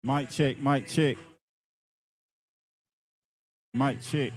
Mic check, mic check. Mic check.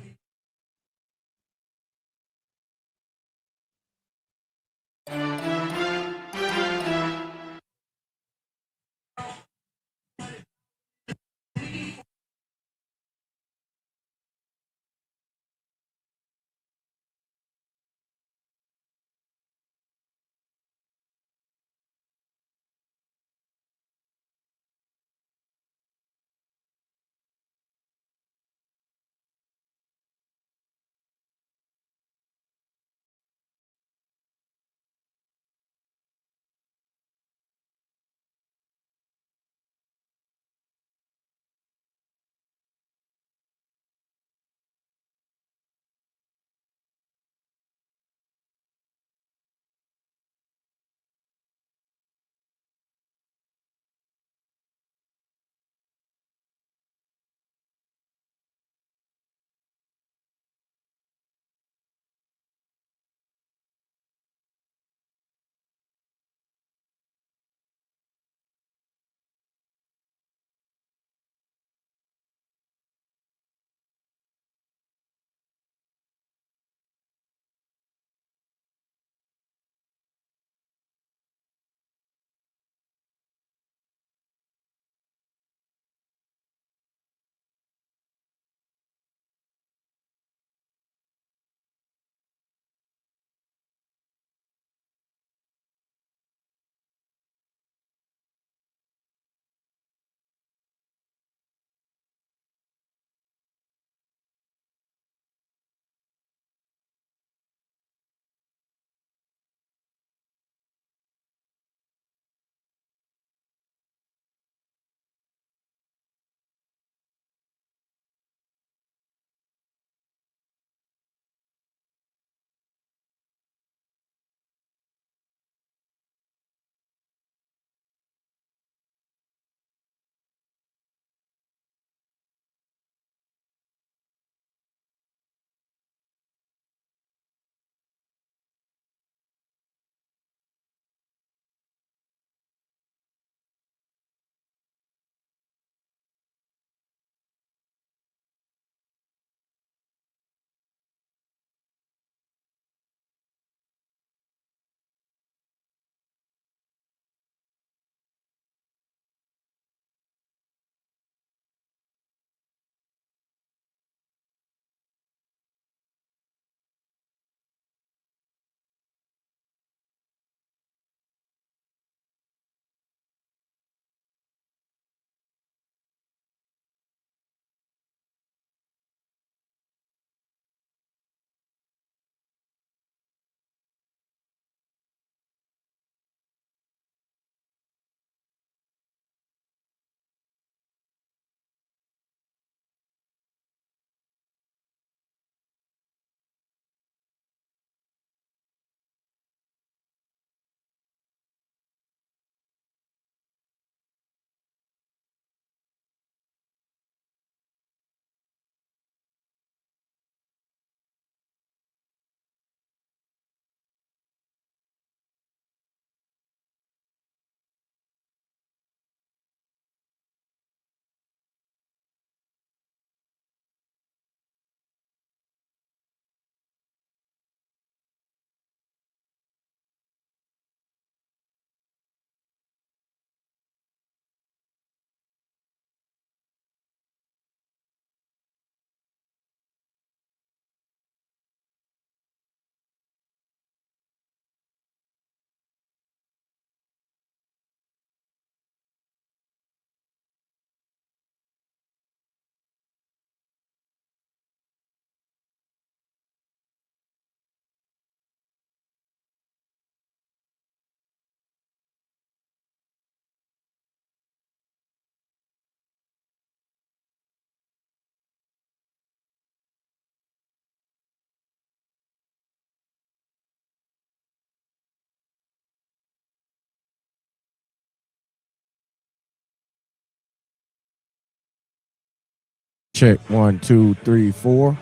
Check 1, 2, 3, 4.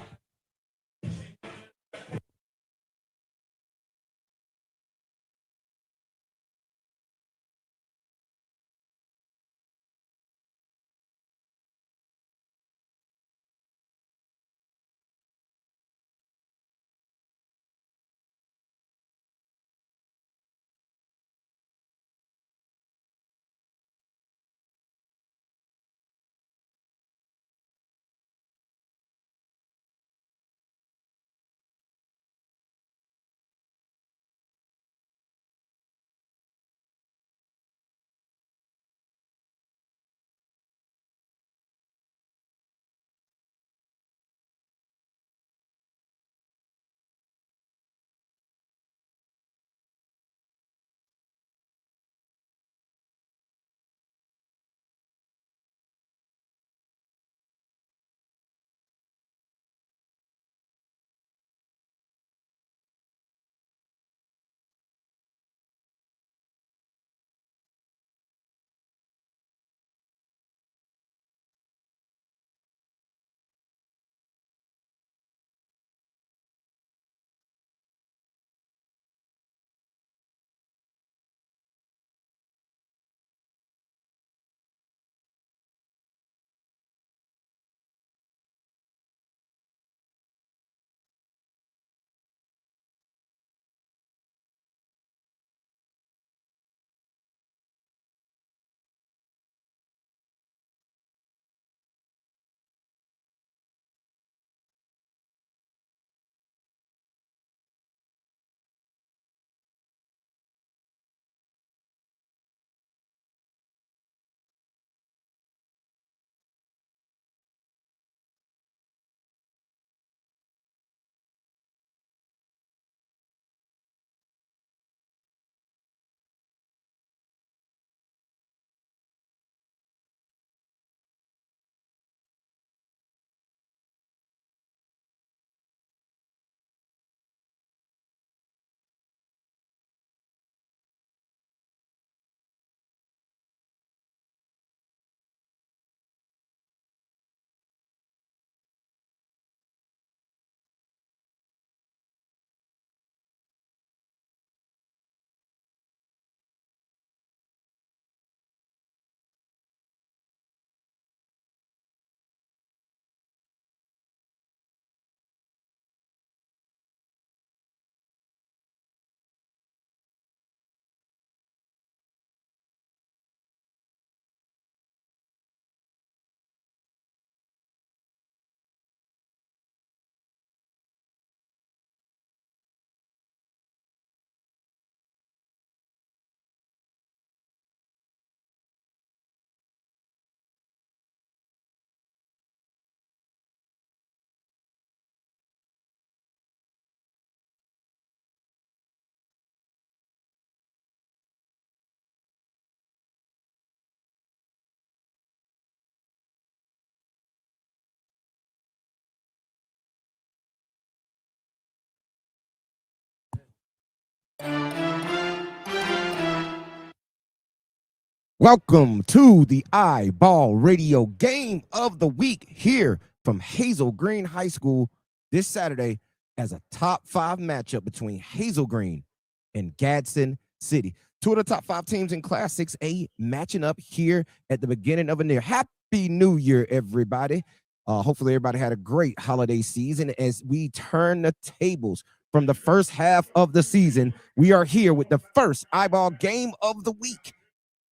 Welcome to the iBall Radio Game of the Week here from Hazel Green High School this Saturday as a top 5 matchup between Hazel Green and Gadsden City. Two of the top 5 teams in Class 6A matching up here at the beginning of a year. Happy New Year, everybody. Hopefully everybody had a great holiday season as we turn the tables from the first half of the season. We are here with the first iBall Game of the Week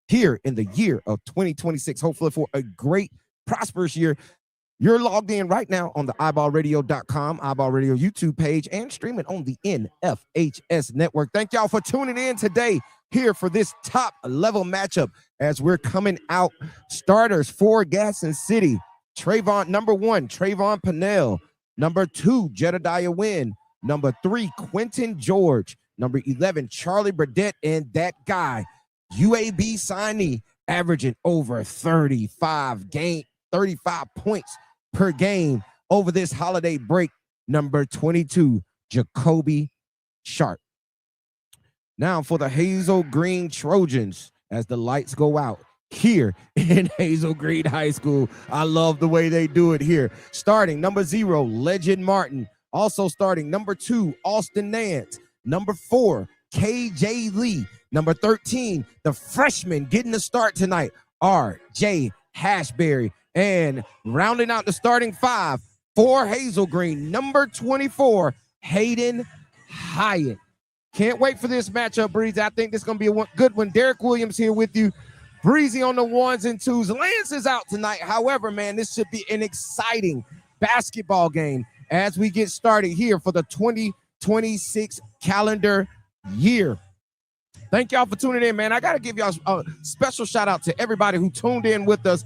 here in the year of 2026, hopefully for a great, prosperous year. You're logged in right now on the iBallRadio.com, iBall Radio YouTube page, and streaming on the NFHS network. Thank y'all for tuning in today here for this top-level matchup as we're coming out. Starters for Gadsden City. Number 1, Trayvon Pennell. Number 2, Jedediah Wynn. Number 3, Quentin George. Number 11, Charlie Burdett, and that guy, UAB signee, averaging over 35 points per game over this holiday break. Number 22, Jacoby Sharp. Now for the Hazel Green Trojans as the lights go out here in Hazel Green High School. I love the way they do it here. Starting number 0, Legend Martin. Also starting number 2, Austin Nance. Number 4, KJ Lee. Number 13, the freshman getting the start tonight, R.J. Hashberry. And rounding out the starting 5 for Hazel Green, number 24, Hayden Hyatt. Can't wait for this matchup, Breezy. I think this is going to be a good one. Derek Williams here with you. Breezy on the 1s and 2s. Lance is out tonight. However, man, this should be an exciting basketball game as we get started here for the 2026 calendar year. Thank y'all for tuning in, man. I got to give y'all a special shout out to everybody who tuned in with us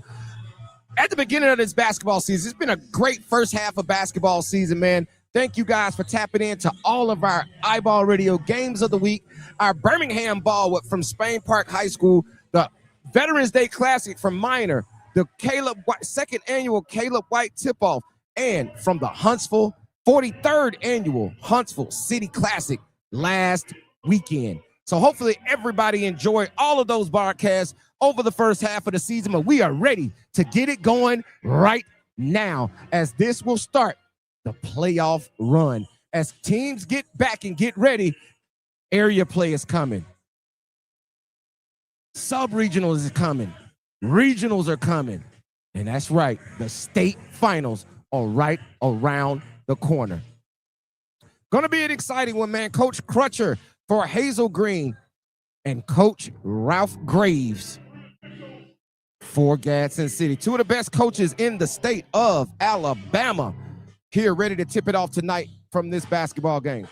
at the beginning of this basketball season. It's been a great first half of basketball season, man. Thank you guys for tapping into all of our iBall Radio Games of the Week, our Birmingham Ball from Spain Park High School, the Veterans Day Classic from Minor, the second annual Caleb White Tip-Off, and from the Huntsville 43rd annual Huntsville City Classic last weekend. So hopefully everybody enjoyed all of those broadcasts over the first half of the season, but we are ready to get it going right now as this will start the playoff run. As teams get back and get ready, area play is coming. Sub-regionals is coming. Regionals are coming. And that's right, the state finals are right around the corner. Gonna be an exciting one, man. Coach Crutcher for Hazel Green and Coach Ralph Graves for Gadsden City. Two of the best coaches in the state of Alabama here ready to tip it off tonight from this basketball game.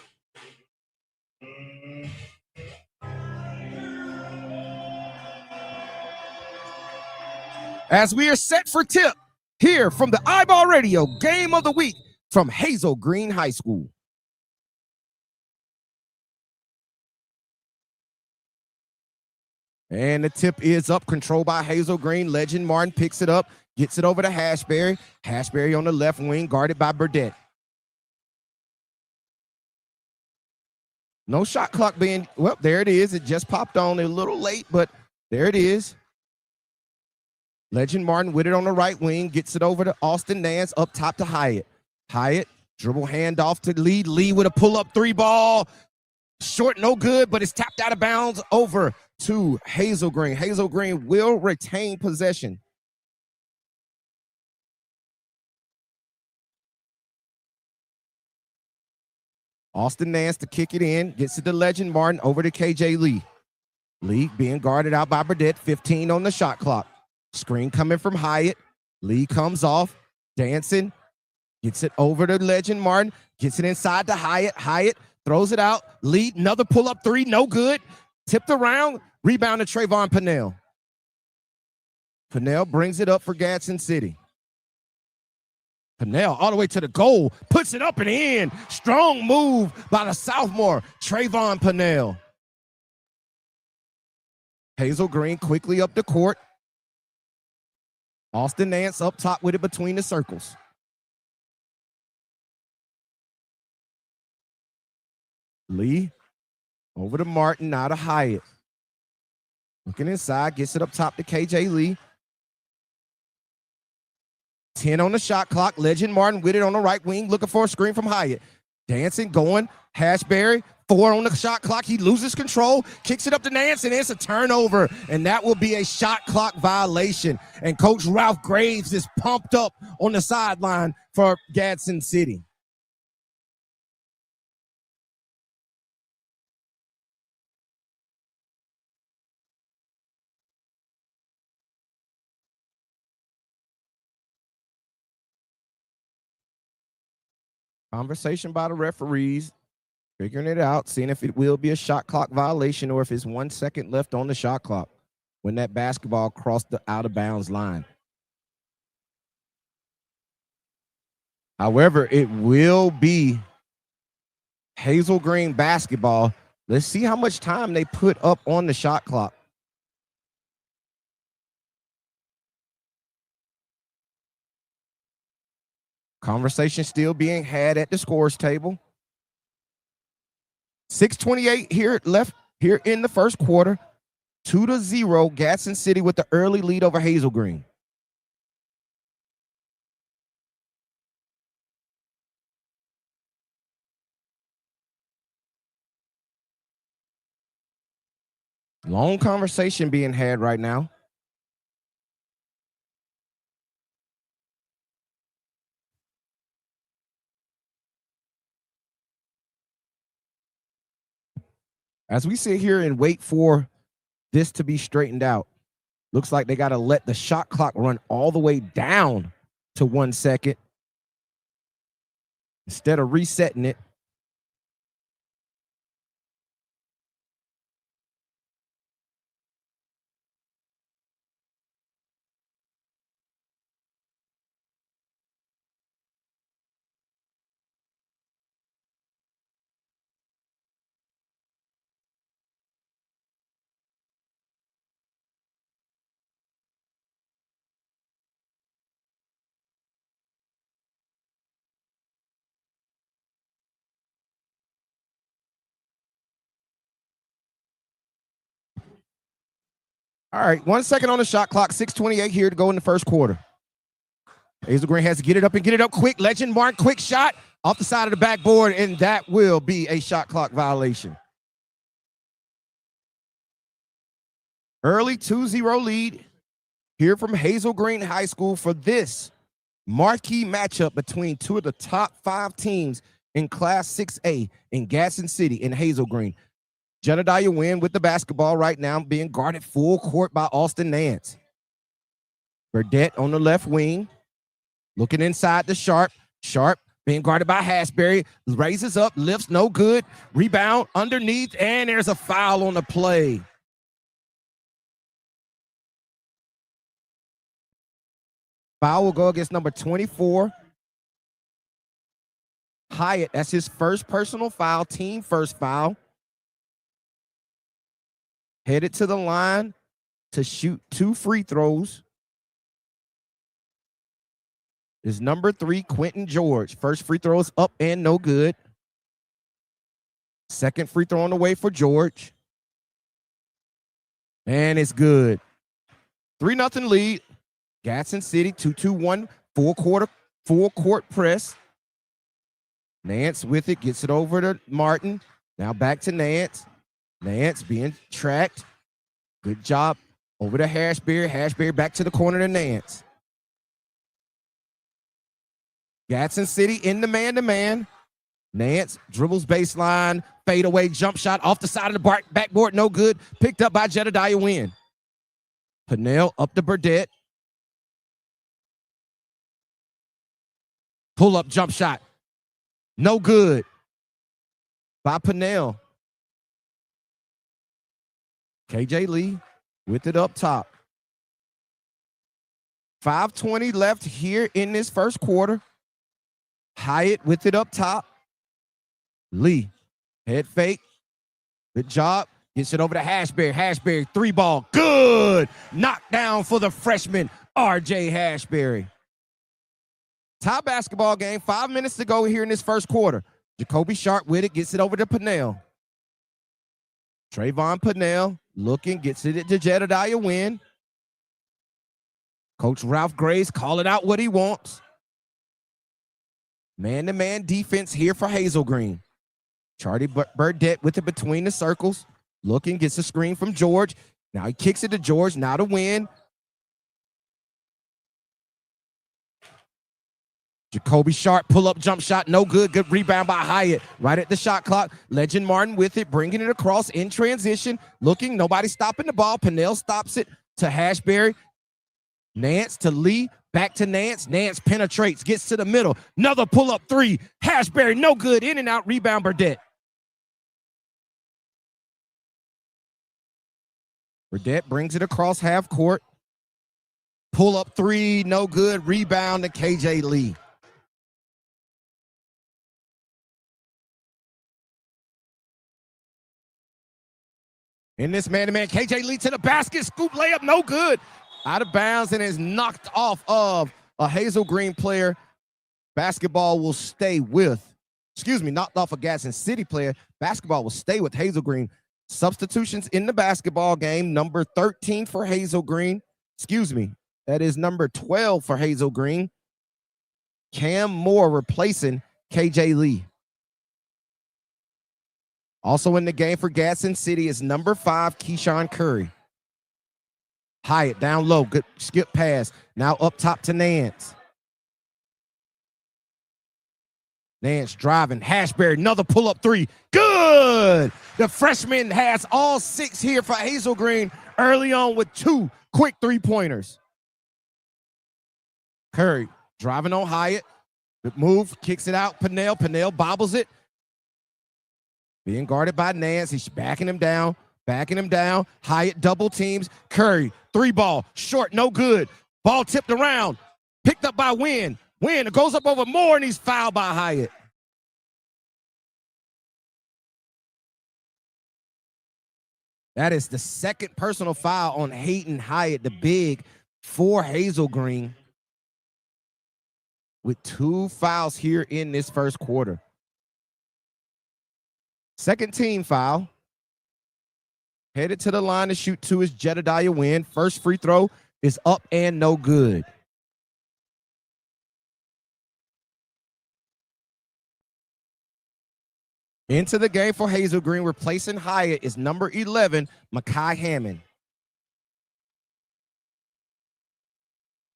As we are set for tip here from the iBall Radio Game of the Week from Hazel Green High School. And the tip is up, controlled by Hazel Green. Legend Martin picks it up, gets it over to Hashberry. Hashberry on the left wing, guarded by Burdett. No shot clock being, well, there it is. It just popped on a little late, but there it is. Legend Martin with it on the right wing, gets it over to Austin Nance, up top to Hyatt. Hyatt, dribble handoff to Lee. Lee with a pull-up 3 ball. Short, no good, but it's tapped out of bounds over to Hazel Green. Hazel Green will retain possession. Austin Nance to kick it in, gets it to Legend Martin, over to KJ Lee. Lee being guarded out by Burdett, 15 on the shot clock. Screen coming from Hyatt. Lee comes off, dancing, gets it over to Legend Martin, gets it inside to Hyatt. Hyatt throws it out. Lee, another pull-up 3, no good. Tipped around, rebound to Trayvon Pennell. Pennell brings it up for Gadsden City. Pennell all the way to the goal, puts it up and in. Strong move by the sophomore, Trayvon Pennell. Hazel Green quickly up the court. Austin Nance up top with it between the circles. Lee over to Martin, now to Hyatt. Looking inside, gets it up top to KJ Lee. 10 on the shot clock. Legend Martin with it on the right wing, looking for a screen from Hyatt. Dancing, going. Hashberry, 4 on the shot clock. He loses control, kicks it up to Nance, and it's a turnover. And that will be a shot clock violation. And Coach Ralph Graves is pumped up on the sideline for Gadsden City. Conversation by the referees, figuring it out, seeing if it will be a shot clock violation or if it's 1 second left on the shot clock when that basketball crossed the out of bounds line. However, it will be Hazel Green basketball. Let's see how much time they put up on the shot clock. Conversation still being had at the scores table. 6:28 here left here in the first quarter. 2-0, Gadsden City with the early lead over Hazel Green. Long conversation being had right now. As we sit here and wait for this to be straightened out, looks like they got to let the shot clock run all the way down to 1 second instead of resetting it. All right, 1 second on the shot clock, 6:28 here to go in the first quarter. Hazel Green has to get it up and get it up quick. Legend Martin, quick shot off the side of the backboard, and that will be a shot clock violation. Early 2-0 lead here from Hazel Green High School for this marquee matchup between two of the top 5 teams in Class 6A in Gadsden City and Hazel Green. Jedediah Wynn with the basketball right now, being guarded full court by Austin Nance. Burdette on the left wing, looking inside to Sharp. Sharp being guarded by Hashberry, raises up, lifts, no good. Rebound underneath, and there's a foul on the play. Foul will go against number 24, Hyatt. That's his first personal foul, team first foul. Headed to the line to shoot 2 free throws is number 3, Quentin George. First free throw is up and no good. Second free throw on the way for George. And it's good. 3-0 lead. Gadsden City, 2-2-1, full court press. Nance with it, gets it over to Martin. Now back to Nance. Nance being tracked. Good job over to Hashberry. Hashberry back to the corner to Nance. Gadsden City in the man-to-man. Nance dribbles baseline, fadeaway jump shot off the side of the backboard, no good. Picked up by Jedediah Wynn. Pennell up to Burdette. Pull-up jump shot. No good by Pennell. KJ Lee with it up top. 5:20 left here in this first quarter. Hyatt with it up top. Lee, head fake. Good job. Gets it over to Hashberry. Hashberry, 3-ball. Good. Knockdown for the freshman, RJ Hashberry. Tie basketball game. 5 minutes to go here in this first quarter. Jacoby Sharp with it. Gets it over to Pennell. Trayvon Pennell looking, gets it to Jedediah Wynn. Coach Ralph Grace calling out what he wants. Man-to-man defense here for Hazel Green. Charlie Burdette with it between the circles. Looking, gets a screen from George. Now he kicks it to George, now to Wynn. Jacoby Sharp, pull-up jump shot, no good. Good rebound by Hyatt. Right at the shot clock. Legend Martin with it, bringing it across in transition. Looking, nobody stopping the ball. Pennell stops it to Hashberry. Nance to Lee, back to Nance. Nance penetrates, gets to the middle. Another pull-up three. Hashberry, no good. In and out, rebound Burdette. Burdette brings it across half court. Pull-up three, no good. Rebound to KJ Lee. In this man-to-man, KJ Lee to the basket, scoop layup, no good. Out of bounds and is knocked off of a Hazel Green player. Basketball will stay with, knocked off a Gadsden City player. Basketball will stay with Hazel Green. Substitutions in the basketball game, number 13 for Hazel Green. That is number 12 for Hazel Green. Cam Moore replacing KJ Lee. Also in the game for Gadsden City is number 5, Keyshawn Curry. Hyatt down low, good skip pass. Now up top to Nance. Nance driving, Hashberry, another pull-up three. Good! The freshman has all 6 here for Hazel Green early on with 2 quick three-pointers. Curry driving on Hyatt. Good move, kicks it out. Pennell bobbles it. Being guarded by Nance. He's backing him down. Hyatt double teams. Curry, 3-ball, short, no good. Ball tipped around. Picked up by Wynn. Wynn goes up over Moore, and he's fouled by Hyatt. That is the second personal foul on Hayden Hyatt, the big for Hazel Green, with 2 fouls here in this first quarter. Second team foul. Headed to the line to shoot 2 is Jedediah Wynn. First free throw is up and no good. Into the game for Hazel Green, replacing Hyatt is number 11, Makai Hammond.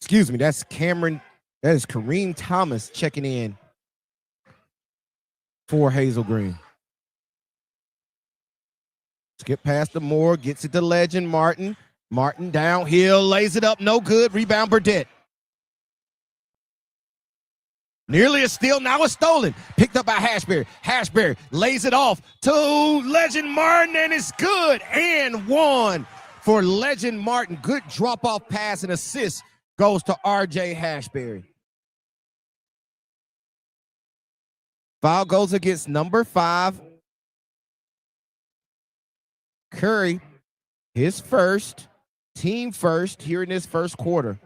That's Kareem Thomas checking in for Hazel Green. Skip past the Moore, gets it to Legend Martin. Martin downhill, lays it up, no good. Rebound Burdette. Nearly a steal, now it's stolen. Picked up by Hashberry. Hashberry lays it off to Legend Martin, and it's good. And 1 for Legend Martin. Good drop-off pass and assist goes to RJ Hashberry. Foul goes against number 5. Curry, his first, team first here in this first quarter.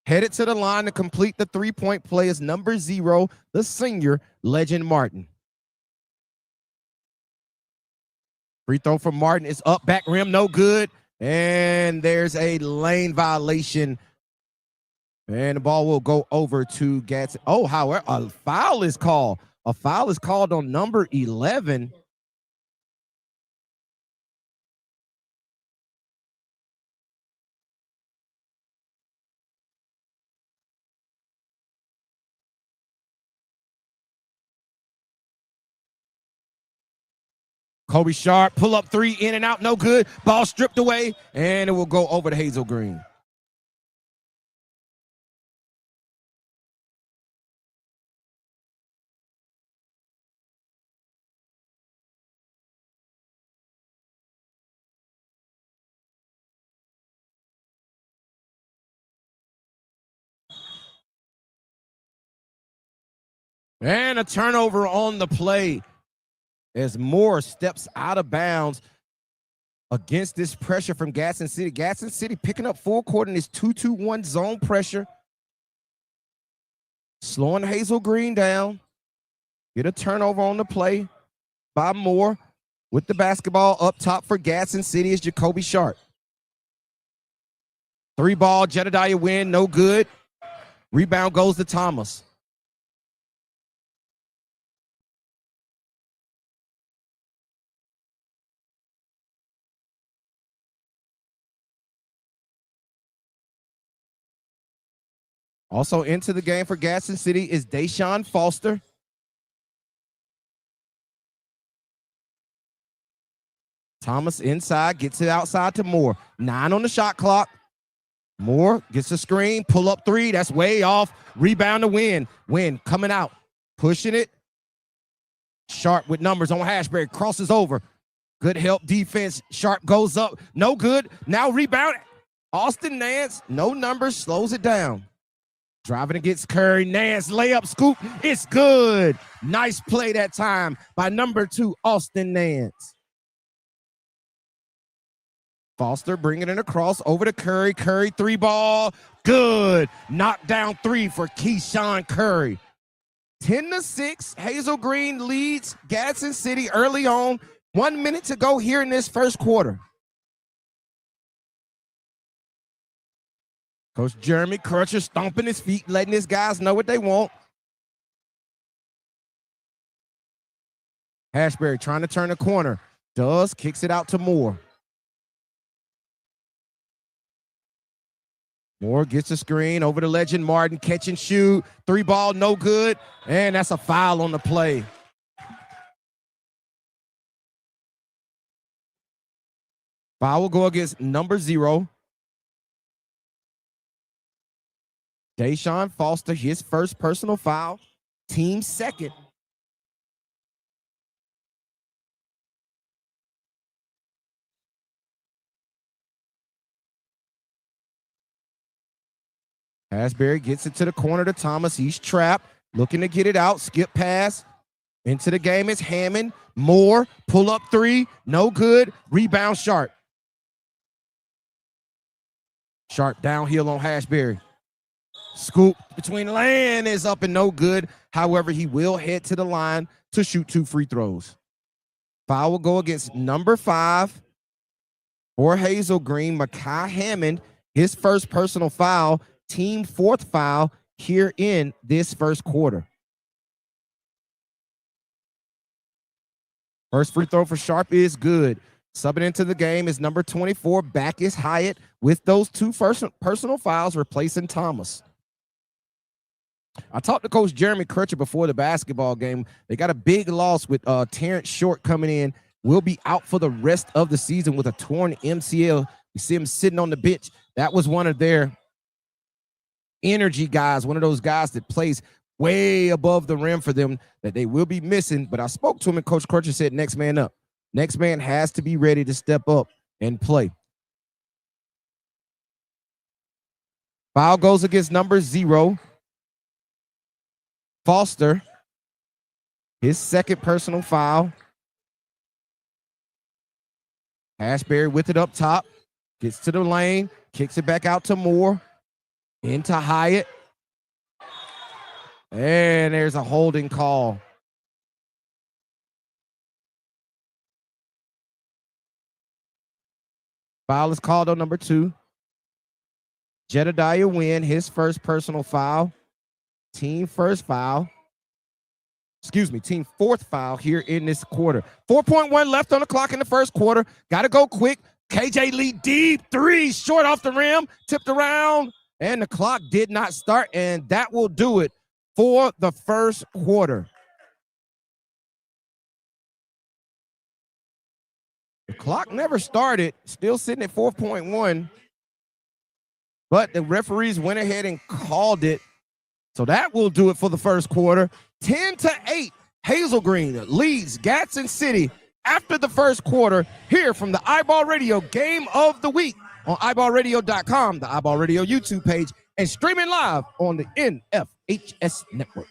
Headed to the line to complete the three-point play is number 0, the senior, Legend Martin. Free throw from Martin is up, back rim, no good. And there's a lane violation. And the ball will go over to Gadsden. Oh, however, a foul is called. A foul is called on number 11. Kobe Sharp, pull-up 3, in and out, no good. Ball stripped away, and it will go over to Hazel Green. And a turnover on the play as Moore steps out of bounds against this pressure from Gadsden City. Gadsden City picking up full court in this 2-2-1 zone pressure. Slowing Hazel Green down. Get a turnover on the play by Moore. With the basketball up top for Gadsden City is Jacoby Sharp. 3-ball, Jedediah Wynn, no good. Rebound goes to Thomas. Also into the game for Gadsden City is Deshaun Foster. Thomas inside, gets it outside to Moore. 9 on the shot clock. Moore gets a screen, pull up 3. That's way off. Rebound to Wynn. Wynn coming out, pushing it. Sharp with numbers on Hashberry, crosses over. Good help defense. Sharp goes up, no good. Now rebound. Austin Nance, no numbers, slows it down. Driving against Curry. Nance layup scoop. It's good. Nice play that time by number 2, Austin Nance. Foster bringing it across over to Curry. Curry 3-ball. Good. Knockdown 3 for Keyshawn Curry. 10-6. Hazel Green leads Gadsden City early on. 1 minute to go here in this first quarter. Coach Jeremy Crutcher stomping his feet, letting his guys know what they want. Hashberry trying to turn the corner. Does, kicks it out to Moore. Moore gets a screen over to Legend Martin, catch and shoot. 3-ball, no good. And that's a foul on the play. Foul will go against number 0. Deshaun Foster, his first personal foul. Team second. Asbury gets it to the corner to Thomas. He's trapped, looking to get it out. Skip pass. Into the game is Hammond. Moore, pull up 3, no good. Rebound Sharp. Sharp downhill on Hashberry. Scoop between the lane is up and no good. However, he will head to the line to shoot 2 free throws. Foul will go against number 5 for Hazel Green, Makai Hammond. His first personal foul, team 4th foul here in this first quarter. First free throw for Sharp is good. Subbing into the game is number 24, Backus Hyatt, with those 2 personal fouls, replacing Thomas. I talked to Coach Jeremy Crutcher before the basketball game. They got a big loss with Terrence Short coming in. Will be out for the rest of the season with a torn MCL. You see him sitting on the bench. That was one of their energy guys, one of those guys that plays way above the rim for them that they will be missing. But I spoke to him, and Coach Crutcher said, next man up. Next man has to be ready to step up and play. Foul goes against number 0, Foster. His second personal foul. Ashbury with it up top. Gets to the lane. Kicks it back out to Moore. Into Hyatt. And there's a holding call. Foul is called on number 2. Jedediah Wynn, his first personal foul. Team 4th foul here in this quarter. 4.1 left on the clock in the first quarter. Got to go quick. KJ Lee deep 3, short off the rim, tipped around, and the clock did not start, and that will do it for the first quarter. The clock never started, still sitting at 4.1, but the referees went ahead and called it. So that will do it for the first quarter. 10-8, Hazel Green leads Gadsden City after the first quarter here from the iBall Radio Game of the Week on iBallRadio.com, the iBall Radio YouTube page, and streaming live on the NFHS Network.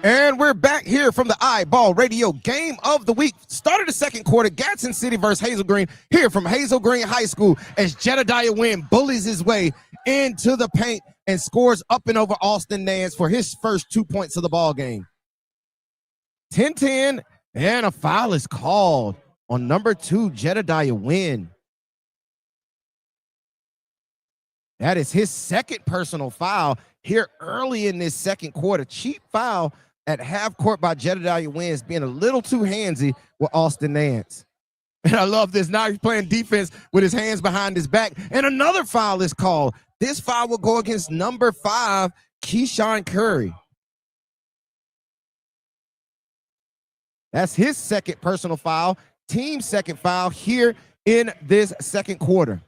And we're back here from the iBall Radio Game of the Week. Started the second quarter, Gadsden City versus Hazel Green, here from Hazel Green High School, as Jedediah Wynn bullies his way into the paint and scores up and over Austin Nance for his first 2 points of the ball game. 10-10, and a foul is called on number 2, Jedediah Wynn. That is his second personal foul here early in this second quarter. Cheap foul at half court by Jedediah Wynn, being a little too handsy with Austin Nance. And I love this. Now he's playing defense with his hands behind his back. And another foul is called. This foul will go against number 5, Keyshawn Curry. That's his second personal foul, team second foul here in this second quarter.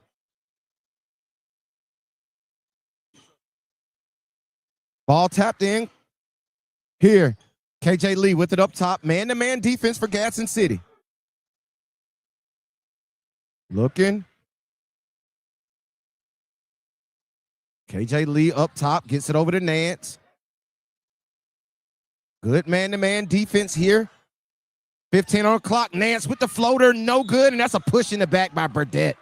Ball tapped in. Here, KJ Lee with it up top. Man-to-man defense for Gadsden City. Looking. KJ Lee up top, gets it over to Nance. Good man-to-man defense here. 15 on the clock. Nance with the floater, no good, and that's a push in the back by Burdett.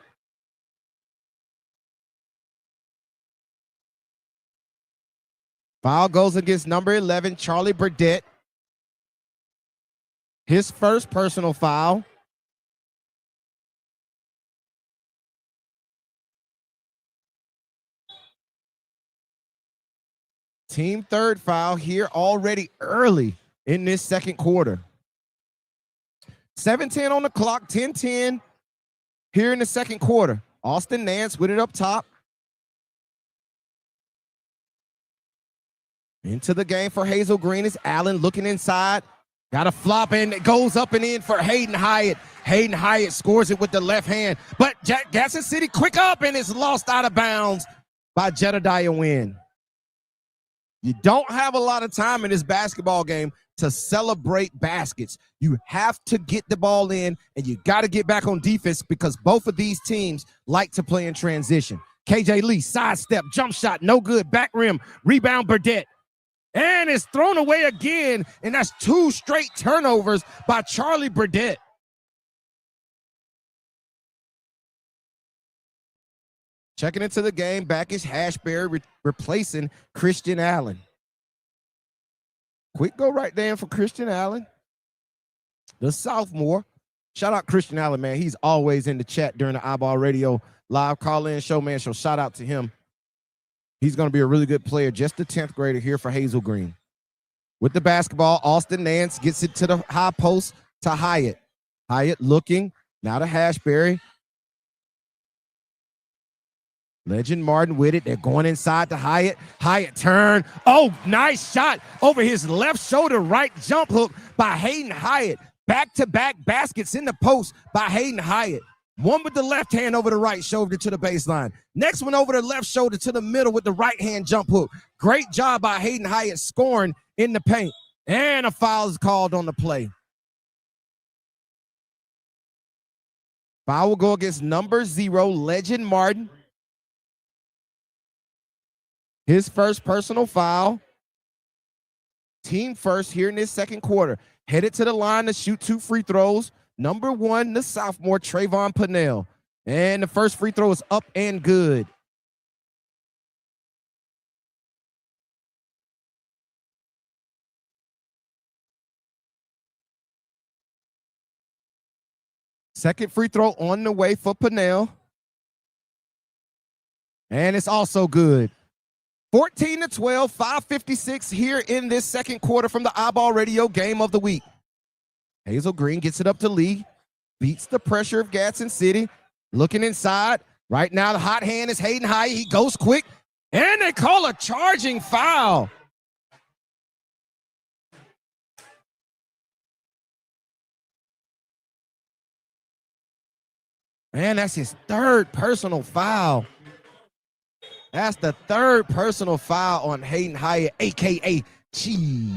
Foul goes against number 11, Charlie Burdett. His first personal foul. Team third foul here already early in this second quarter. 7-10 on the clock, 10-10 here in the second quarter. Austin Nance with it up top. Into the game for Hazel Green is Allen looking inside. Got a flop and it goes up and in for Hayden Hyatt. Hayden Hyatt scores it with the left hand. But Gadsden City quick up and it's lost out of bounds by Jedediah Wynn. You don't have a lot of time in this basketball game to celebrate baskets. You have to get the ball in and you got to get back on defense because both of these teams like to play in transition. KJ Lee, sidestep, jump shot, no good, back rim, rebound Burdett. And it's thrown away again, and that's 2 straight turnovers by Charlie Burdett. Checking into the game, back is Hashberry replacing Christian Allen. Quick go right there for Christian Allen, the sophomore. Shout out Christian Allen, man. He's always in the chat during the iBall Radio live call-in show, man. So shout out to him. He's going to be a really good player, just a 10th grader here for Hazel Green. With the basketball, Austin Nance gets it to the high post to Hyatt. Hyatt looking, now to Hashberry. Legend Martin with it. They're going inside to Hyatt. Hyatt turn. Oh, nice shot over his left shoulder, right jump hook by Hayden Hyatt. Back-to-back baskets in the post by Hayden Hyatt. One with the left hand over the right shoulder to the baseline. Next one over the left shoulder to the middle with the right hand jump hook. Great job by Hayden Hyatt scoring in the paint. And a foul is called on the play. Foul will go against number 0, Legend Martin. His first personal foul. Team first here in this second quarter. Headed to the line to shoot 2 free throws. Number 1, the sophomore, Trayvon Pennell. And the first free throw is up and good. Second free throw on the way for Pennell. And it's also good. 14-12, 5:56 here in this second quarter from the iBall Radio Game of the Week. Hazel Green gets it up to Lee, beats the pressure of Gadsden City, looking inside. Right now, the hot hand is Hayden Hyatt. He goes quick, and they call a charging foul. Man, that's his third personal foul. That's the third personal foul on Hayden Hyatt, a.k.a. Cheese.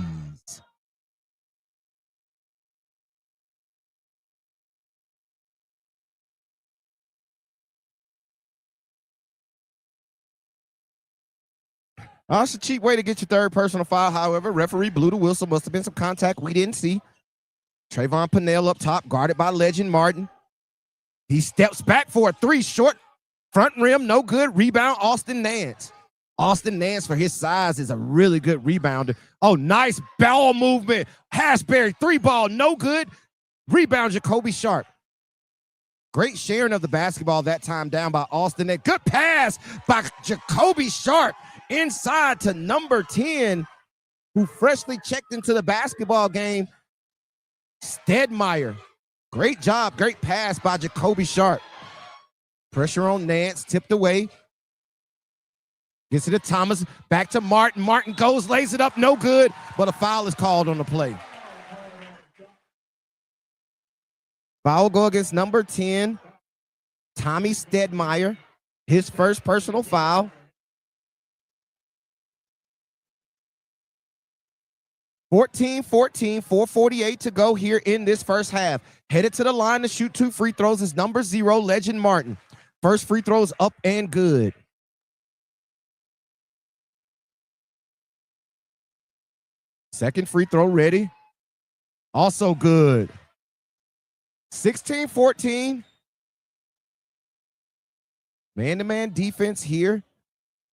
It's a cheap way to get your third personal foul. However, referee blew the whistle. Must have been some contact we didn't see. Trayvon Pennell up top, guarded by Legend Martin. He steps back for a three, short front rim, no good. Rebound, Austin Nance. Austin Nance, for his size, is a really good rebounder. Oh, nice ball movement. Hashberry, three ball, no good. Rebound, Jacoby Sharp. Great sharing of the basketball that time down by Austin Nance. Good pass by Jacoby Sharp inside to number 10, who freshly checked into the basketball game, Stedmeyer. Great job, great pass by Jacoby Sharp. Pressure on Nance, tipped away. Gets it to Thomas, back to Martin. Martin goes, lays it up, no good, but a foul is called on the play. Foul go against number 10, Tommy Stedmeyer, his first personal foul. (14-14), 4:48 to go here in this first half. Headed to the line to shoot 2 free throws is number 0, Legend Martin. First free throws up and good. Second free throw ready. Also good. 16-14. Man-to-man defense here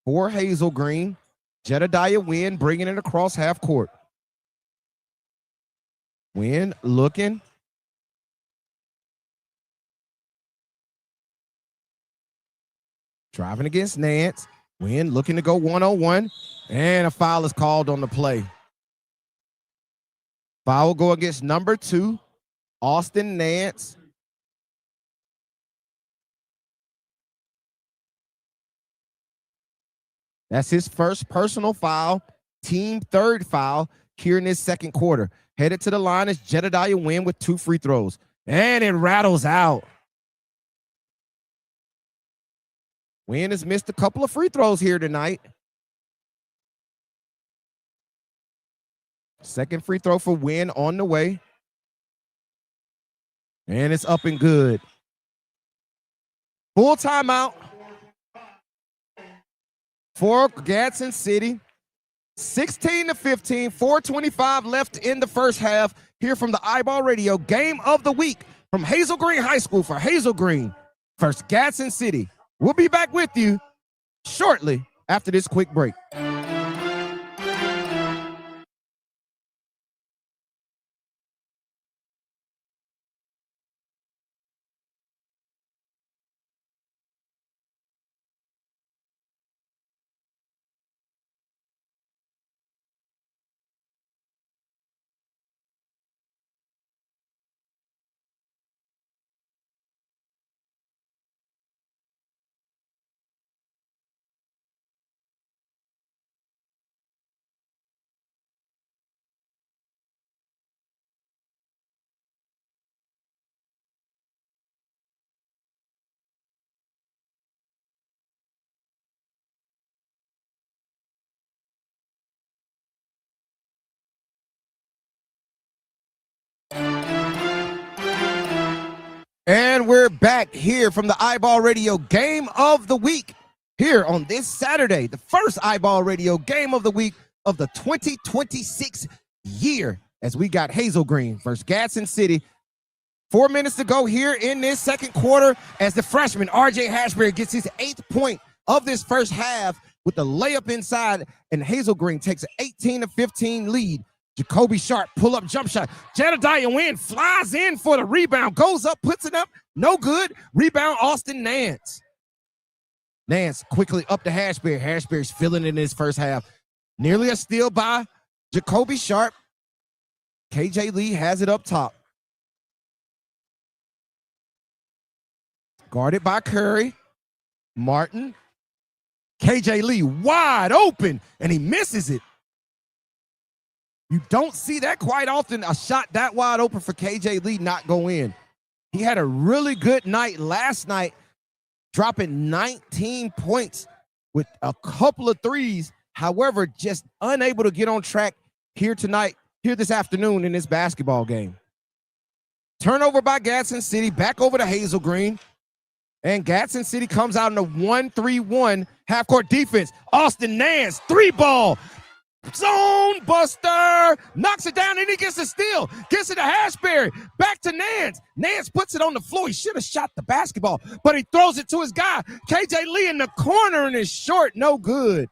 for Hazel Green. Jedediah Wynn bringing it across half court. Wynn looking. Driving against Nance. Wynn looking to go one-on-one. And a foul is called on the play. Foul will go against number 2, Austin Nance. That's his first personal foul, team third foul here in this second quarter. Headed to the line is Jedediah Wynn with 2 free throws. And it rattles out. Wynn has missed a couple of free throws here tonight. Second free throw for Wynn on the way. And it's up and good. Full timeout for Gadsden City. 16-15, 4:25 left in the first half. Here from the iBall Radio Game of the Week from Hazel Green High School for Hazel Green versus Gadsden City. We'll be back with you shortly after this quick break. And we're back here from the iBall Radio Game of the Week here on this Saturday, the first iBall Radio Game of the Week of the 2026 year, as we got Hazel Green versus Gadsden City. 4 minutes to go here in this second quarter as the freshman RJ Hashberry gets his 8th point of this first half with the layup inside, and Hazel Green takes an 18-15 lead. Jacoby Sharp, pull-up jump shot. Jedediah Wynn flies in for the rebound, goes up, puts it up, no good. Rebound, Austin Nance. Nance quickly up to Hashberry. Hashberry's filling in his first half. Nearly a steal by Jacoby Sharp. KJ Lee has it up top. Guarded by Curry. Martin. KJ Lee wide open, and he misses it. You don't see that quite often, a shot that wide open for KJ Lee not go in. He had a really good night last night, dropping 19 points with a couple of threes. However, just unable to get on track here tonight, here this afternoon in this basketball game. Turnover by Gadsden City, back over to Hazel Green. And Gadsden City comes out in a 1-3-1 half-court defense. Austin Nance, 3-ball. Zone buster. Knocks it down, and he gets a steal. Gets it to Hashberry. Back to Nance. Nance puts it on the floor. He should have shot the basketball, but he throws it to his guy. KJ Lee in the corner, and it's short. No good.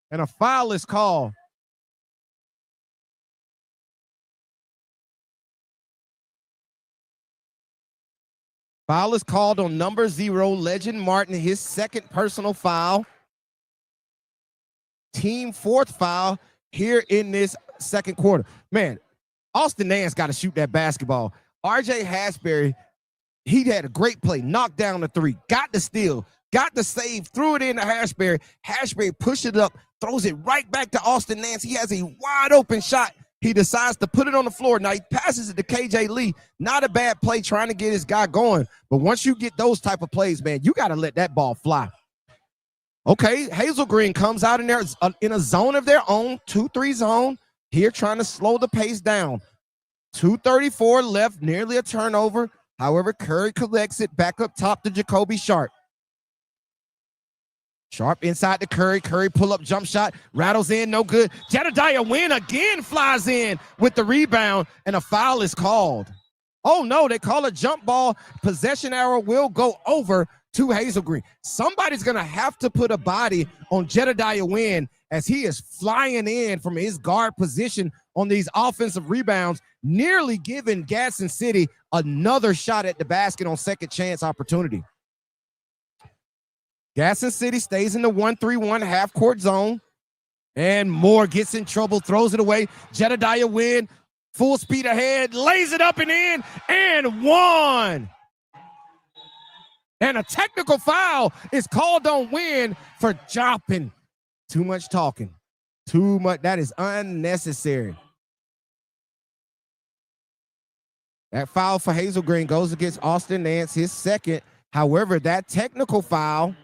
And a foul is called. Foul is called on number 0, Legend Martin, his second personal foul. Team 4th foul here in this second quarter. Man, Austin Nance got to shoot that basketball. RJ Hashberry, he had a great play, knocked down the 3, got the steal, got the save, threw it into Hashberry. Hashberry pushed it up, throws it right back to Austin Nance. He has a wide open shot. He decides to put it on the floor. Now he passes it to KJ Lee. Not a bad play trying to get his guy going. But once you get those type of plays, man, you got to let that ball fly. Okay, Hazel Green comes out in there in a zone of their own, 2-3 zone. Here trying to slow the pace down. 2:34 left, nearly a turnover. However, Curry collects it back up top to Jacoby Sharp. Sharp inside to Curry. Curry pull-up jump shot. Rattles in, no good. Jedediah Wynn again flies in with the rebound, and a foul is called. Oh, no, they call a jump ball. Possession arrow will go over to Hazel Green. Somebody's going to have to put a body on Jedediah Wynn as he is flying in from his guard position on these offensive rebounds, nearly giving Gadsden City another shot at the basket on second chance opportunity. Gadsden City stays in the 1-3-1 half-court zone. And Moore gets in trouble, throws it away. Jedediah Wynn, full speed ahead, lays it up and in, and one. And a technical foul is called on Wynn for dropping. Too much talking. Too much. That is unnecessary. That foul for Hazel Green goes against Austin Nance, his second. However, that technical foul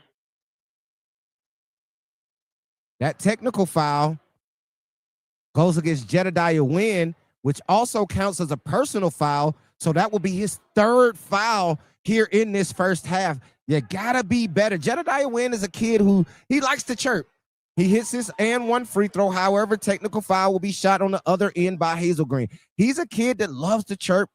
goes against Jedediah Wynn, which also counts as a personal foul. So that will be his third foul here in this first half. You gotta be better. Jedediah Wynn is a kid who he likes to chirp. He hits his and one free throw. However, technical foul will be shot on the other end by Hazel Green. He's a kid that loves to chirp,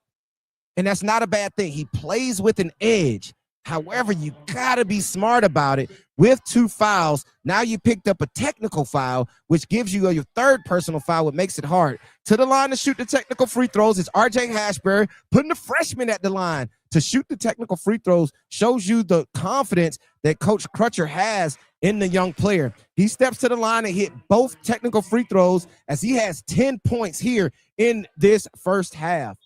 and that's not a bad thing. He plays with an edge. However, you gotta be smart about it. With 2 fouls, now you picked up a technical foul, which gives you your third personal foul, which makes it hard. To the line to shoot the technical free throws is RJ Hashberry, putting the freshman at the line to shoot the technical free throws. Shows you the confidence that Coach Crutcher has in the young player. He steps to the line and hit both technical free throws as he has 10 points here in this first half.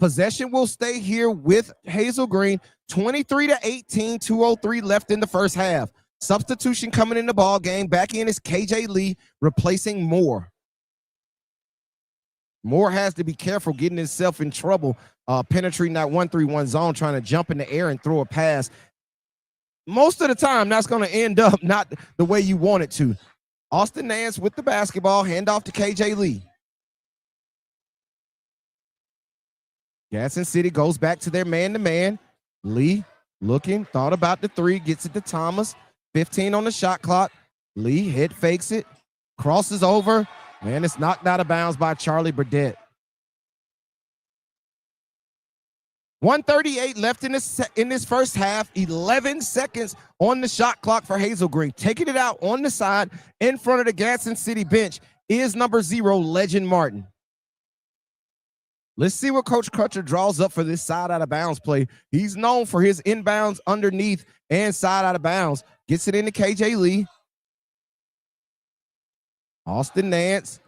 Possession will stay here with Hazel Green. 23-18, 2:03 left in the first half. Substitution coming in the ball game. Back in is KJ Lee replacing Moore. Moore has to be careful getting himself in trouble, penetrating that 1-3-1 zone, trying to jump in the air and throw a pass. Most of the time, that's going to end up not the way you want it to. Austin Nance with the basketball, handoff to KJ Lee. Gadsden City goes back to their man-to-man. Lee looking, thought about the 3, gets it to Thomas. 15 on the shot clock. Lee head fakes it, crosses over, and it's knocked out of bounds by Charlie Burdett. 1:38 left in this first half. 11 seconds on the shot clock for Hazel Green. Taking it out on the side in front of the Gadsden City bench is number 0, Legend Martin. Let's see what Coach Crutcher draws up for this side out of bounds play. He's known for his inbounds underneath and side out of bounds. Gets it into KJ Lee. Austin Nance,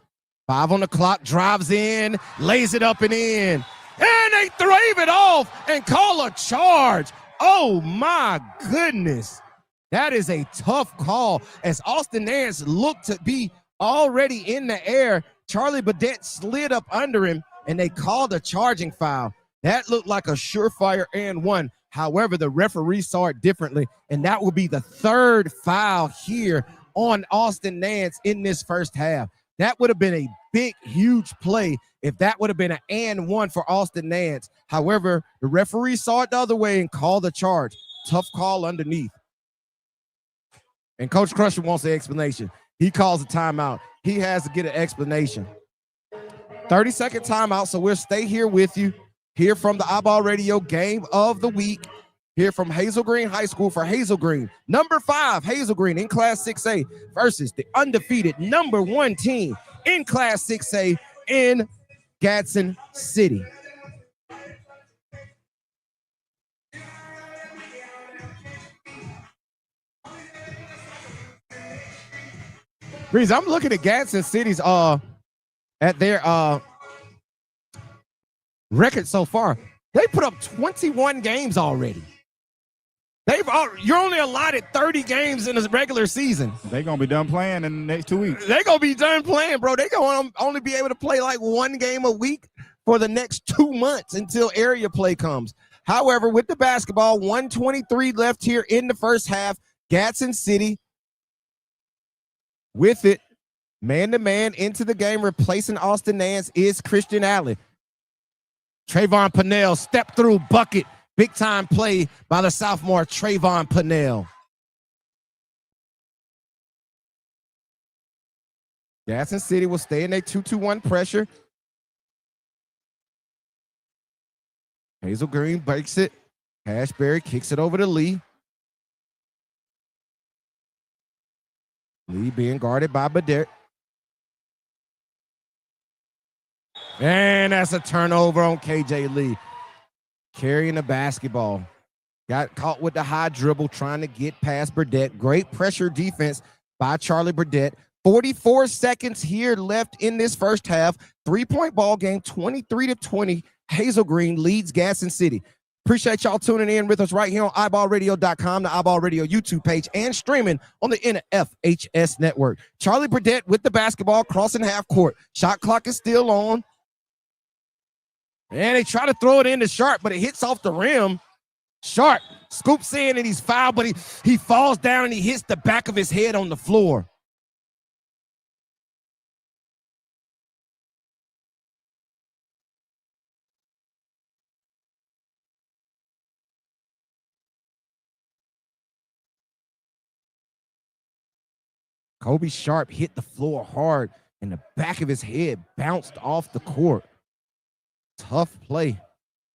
5 on the clock, drives in, lays it up and in. And they throw it off and call a charge. Oh my goodness. That is a tough call as Austin Nance looked to be already in the air. Charlie Burdett slid up under him, and they called a charging foul. That looked like a surefire and one. However, the referee saw it differently, and that will be the third foul here on Austin Nance in this first half. That would have been a big, huge play if that would have been an and one for Austin Nance. However, the referee saw it the other way and called the charge. Tough call underneath. And Coach Crusher wants the explanation. He calls a timeout. He has to get an explanation. 30-second timeout, so we'll stay here with you. Here from the iBall Radio Game of the Week. Here from Hazel Green High School for Hazel Green. Number 5, Hazel Green in Class 6A versus the undefeated number 1 team in Class 6A in Gadsden City. Breeze, I'm looking at Gadsden City's at their record so far. They put up 21 games already. You're only allotted 30 games in a regular season. They're going to be done playing in the next 2 weeks. They're going to be done playing, bro. They're going to only be able to play like 1 game a week for the next 2 months until area play comes. However, with the basketball, 1:23 left here in the first half. Gadsden City with it, man-to-man into the game, replacing Austin Nance is Christian Allen. Trayvon Pennell, step through bucket. Big time play by the sophomore Trayvon Pennell. Gadsden City will stay in a 2-2-1 pressure. Hazel Green breaks it. Ashbury kicks it over to Lee. Lee being guarded by Badet. And that's a turnover on KJ Lee. Carrying the basketball. Got caught with the high dribble trying to get past Burdett. Great pressure defense by Charlie Burdett. 44 seconds here left in this first half. 3-point ball game, 23-20. Hazel Green leads Gadsden City. Appreciate y'all tuning in with us right here on iBallRadio.com, the iBall Radio YouTube page, and streaming on the NFHS network. Charlie Burdett with the basketball crossing half court. Shot clock is still on. And they try to throw it into Sharp, but it hits off the rim. Sharp scoops in and he's fouled, but he falls down and he hits the back of his head on the floor. Kobe Sharp hit the floor hard and the back of his head bounced off the court. Tough play.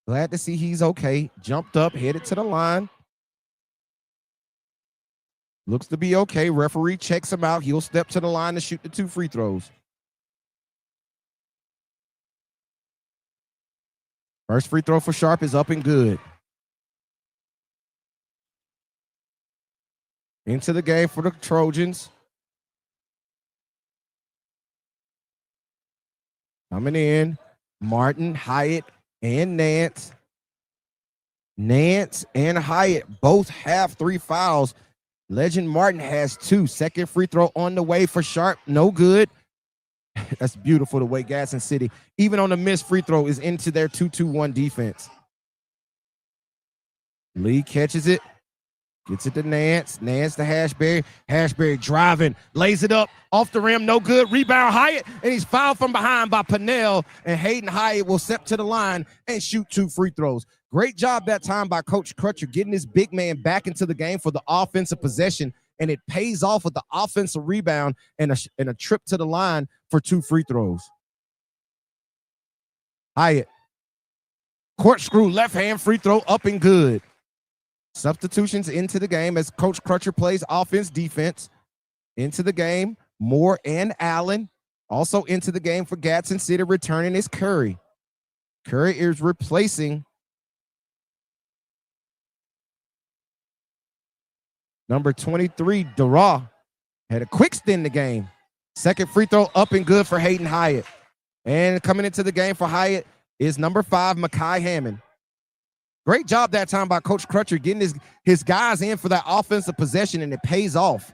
Glad to see he's okay. Jumped up, headed to the line. Looks to be okay. Referee checks him out. He'll step to the line to shoot the 2 free throws. First free throw for Sharp is up and good. Into the game for the Trojans. Coming in. Martin, Hyatt, and Nance. Nance and Hyatt both have 3 fouls. Legend Martin has 2. Second free throw on the way for Sharp. No good. That's beautiful the way Gadsden City, even on the missed free throw, is into their 2-2-1 defense. Lee catches it. Gets it to Nance. Nance to Ashbury. Ashbury driving. Lays it up. Off the rim. No good. Rebound Hyatt. And he's fouled from behind by Pennell. And Hayden Hyatt will step to the line and shoot 2 free throws. Great job that time by Coach Crutcher getting this big man back into the game for the offensive possession. And it pays off with the offensive rebound and a trip to the line for 2 free throws. Hyatt. Corkscrew left hand free throw up and good. Substitutions into the game as Coach Crutcher plays offense, defense. Into the game, Moore and Allen. Also into the game for Gadsden City, returning is Curry. Curry is replacing number 23, Dara. Had a quick stint in the game. Second free throw up and good for Hayden Hyatt. And coming into the game for Hyatt is number 5, Makai Hammond. Great job that time by Coach Crutcher getting his guys in for that offensive possession, and it pays off.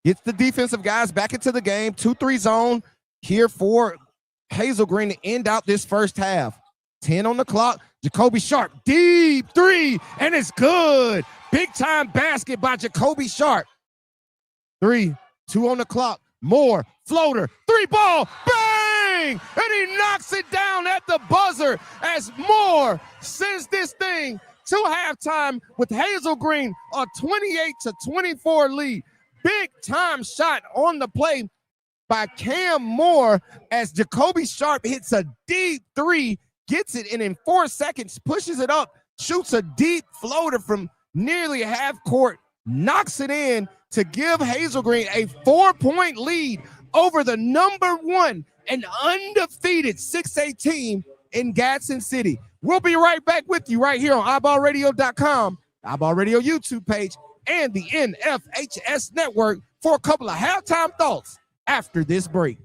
Gets the defensive guys back into the game. 2-3 zone here for Hazel Green to end out this first half. 10 on the clock. Jacoby Sharp, deep 3, and it's good. Big time basket by Jacoby Sharp. 3, 2 on the clock. Moore, floater, three ball, bang! And he knocks it down at the buzzer as Moore sends this thing to halftime with Hazel Green a 28-24 lead. Big time shot on the play by Cam Moore as Jacoby Sharp hits a deep three, gets it, and in 4 seconds pushes it up, shoots a deep floater from nearly half court, knocks it in to give Hazel Green a 4-point lead over the number 1 and undefeated 6A team in Gadsden City. We'll be right back with you right here on iBallRadio.com, iBall Radio YouTube page, and the NFHS network for a couple of halftime thoughts after this break.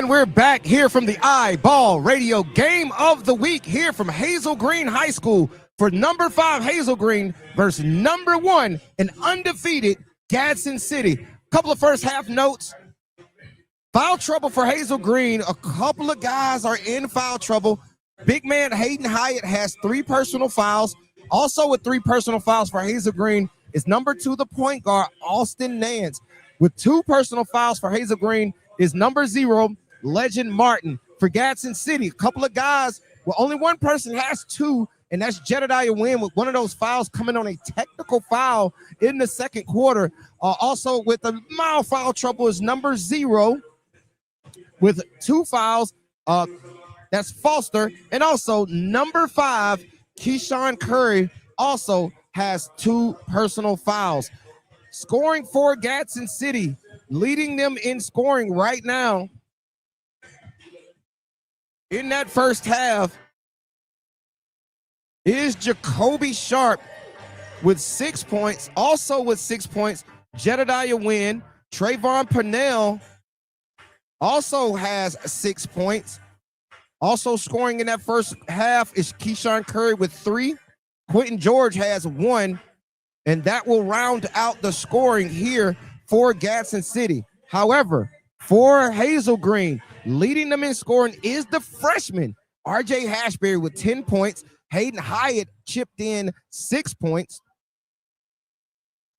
And we're back here from the iBall Radio Game of the Week here from Hazel Green High School for number 5 Hazel Green versus number 1 and undefeated Gadsden City. Couple of first half notes. Foul trouble for Hazel Green. A couple of guys are in foul trouble. Big man Hayden Hyatt has 3 personal fouls. Also with 3 personal fouls for Hazel Green is number 2, the point guard, Austin Nance. With 2 personal fouls for Hazel Green is number 0, Legend Martin. For Gadsden City, a couple of guys, well, only one person has 2, and that's Jedediah Wynn with one of those fouls coming on a technical foul in the second quarter. Also with a mild foul trouble is number 0 with 2 fouls. That's Foster. And also number 5, Keyshawn Curry, also has 2 personal fouls. Scoring for Gadsden City, leading them in scoring right now in that first half is Jacoby Sharp with 6 points. Also with 6 points, Jedediah Wynn. Trayvon Purnell also has 6 points. Also scoring in that first half is Keyshawn Curry with 3. Quentin George has 1. And that will round out the scoring here for Gadsden City. However, for Hazel Green, leading them in scoring is the freshman, R.J. Hashberry with 10 points. Hayden Hyatt chipped in 6 points.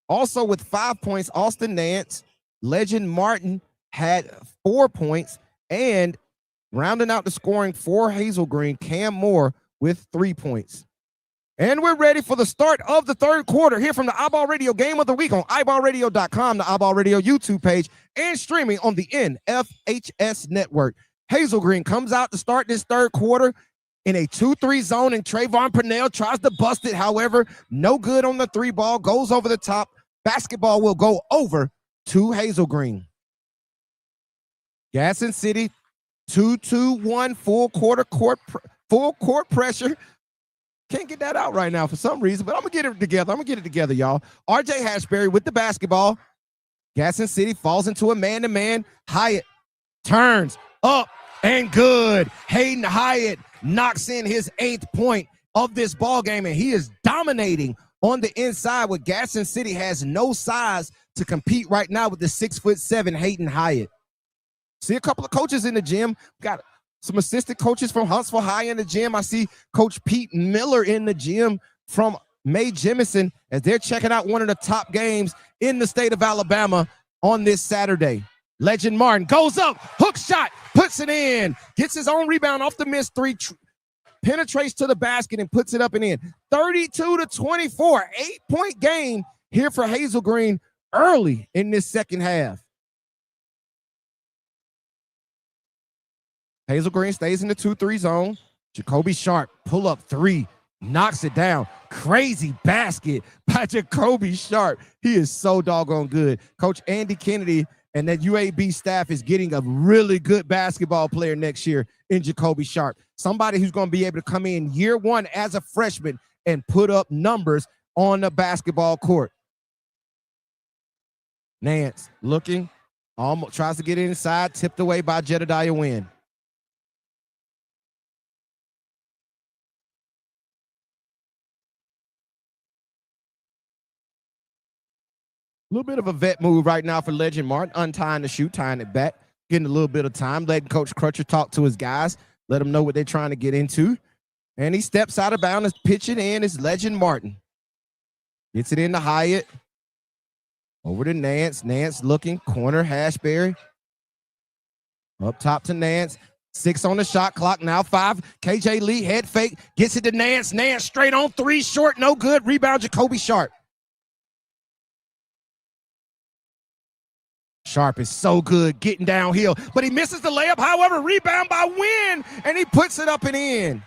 Also with 5 points, Austin Nance. Legend Martin had 4 points. And rounding out the scoring for Hazel Green, Cam Moore with 3 points. And we're ready for the start of the third quarter here from the iBall Radio Game of the Week on iBallRadio.com, the iBall Radio YouTube page, and streaming on the NFHS network. Hazel Green comes out to start this third quarter in a 2-3 zone, and Trayvon Purnell tries to bust it. However, no good on the 3 ball, goes over the top. Basketball will go over to Hazel Green. Gadsden City, 2-2-1, full court pressure. Can't get that out right now for some reason, but I'm going to get it together. Y'all. R.J. Hashberry with the basketball. Gadsden City falls into a man-to-man. Hyatt turns up and good. Hayden Hyatt knocks in his 8th point of this ball game, and he is dominating on the inside where Gadsden City has no size to compete right now with the 6'7" Hayden Hyatt. See a couple of coaches in the gym. Got some assistant coaches from Huntsville High in the gym. I see Coach Pete Miller in the gym from May Jemison as they're checking out one of the top games in the state of Alabama on this Saturday. Legend Martin goes up, hook shot, puts it in, gets his own rebound off the missed 3, penetrates to the basket and puts it up and in. 32-24, 8-point game here for Hazel Green early in this second half. Hazel Green stays in the 2-3 zone. Jacoby Sharp, pull up 3, knocks it down. Crazy basket by Jacoby Sharp. He is so doggone good. Coach Andy Kennedy and that UAB staff is getting a really good basketball player next year in Jacoby Sharp. Somebody who's going to be able to come in year 1 as a freshman and put up numbers on the basketball court. Nance looking, almost tries to get inside, tipped away by Jedediah Wynn. A little bit of a vet move right now for Legend Martin, untying the shoe, tying it back, getting a little bit of time, letting Coach Crutcher talk to his guys, let them know what they're trying to get into. And he steps out of bounds, pitching in is Legend Martin. Gets it into Hyatt. Over to Nance. Nance looking, corner, Hashberry. Up top to Nance. 6 on the shot clock, now 5. KJ Lee, head fake, gets it to Nance. Nance straight on 3, short, no good. Rebound, Jacoby Sharp. Sharp is so good getting downhill, but he misses the layup. However, rebound by Wynn, and he puts it up and in.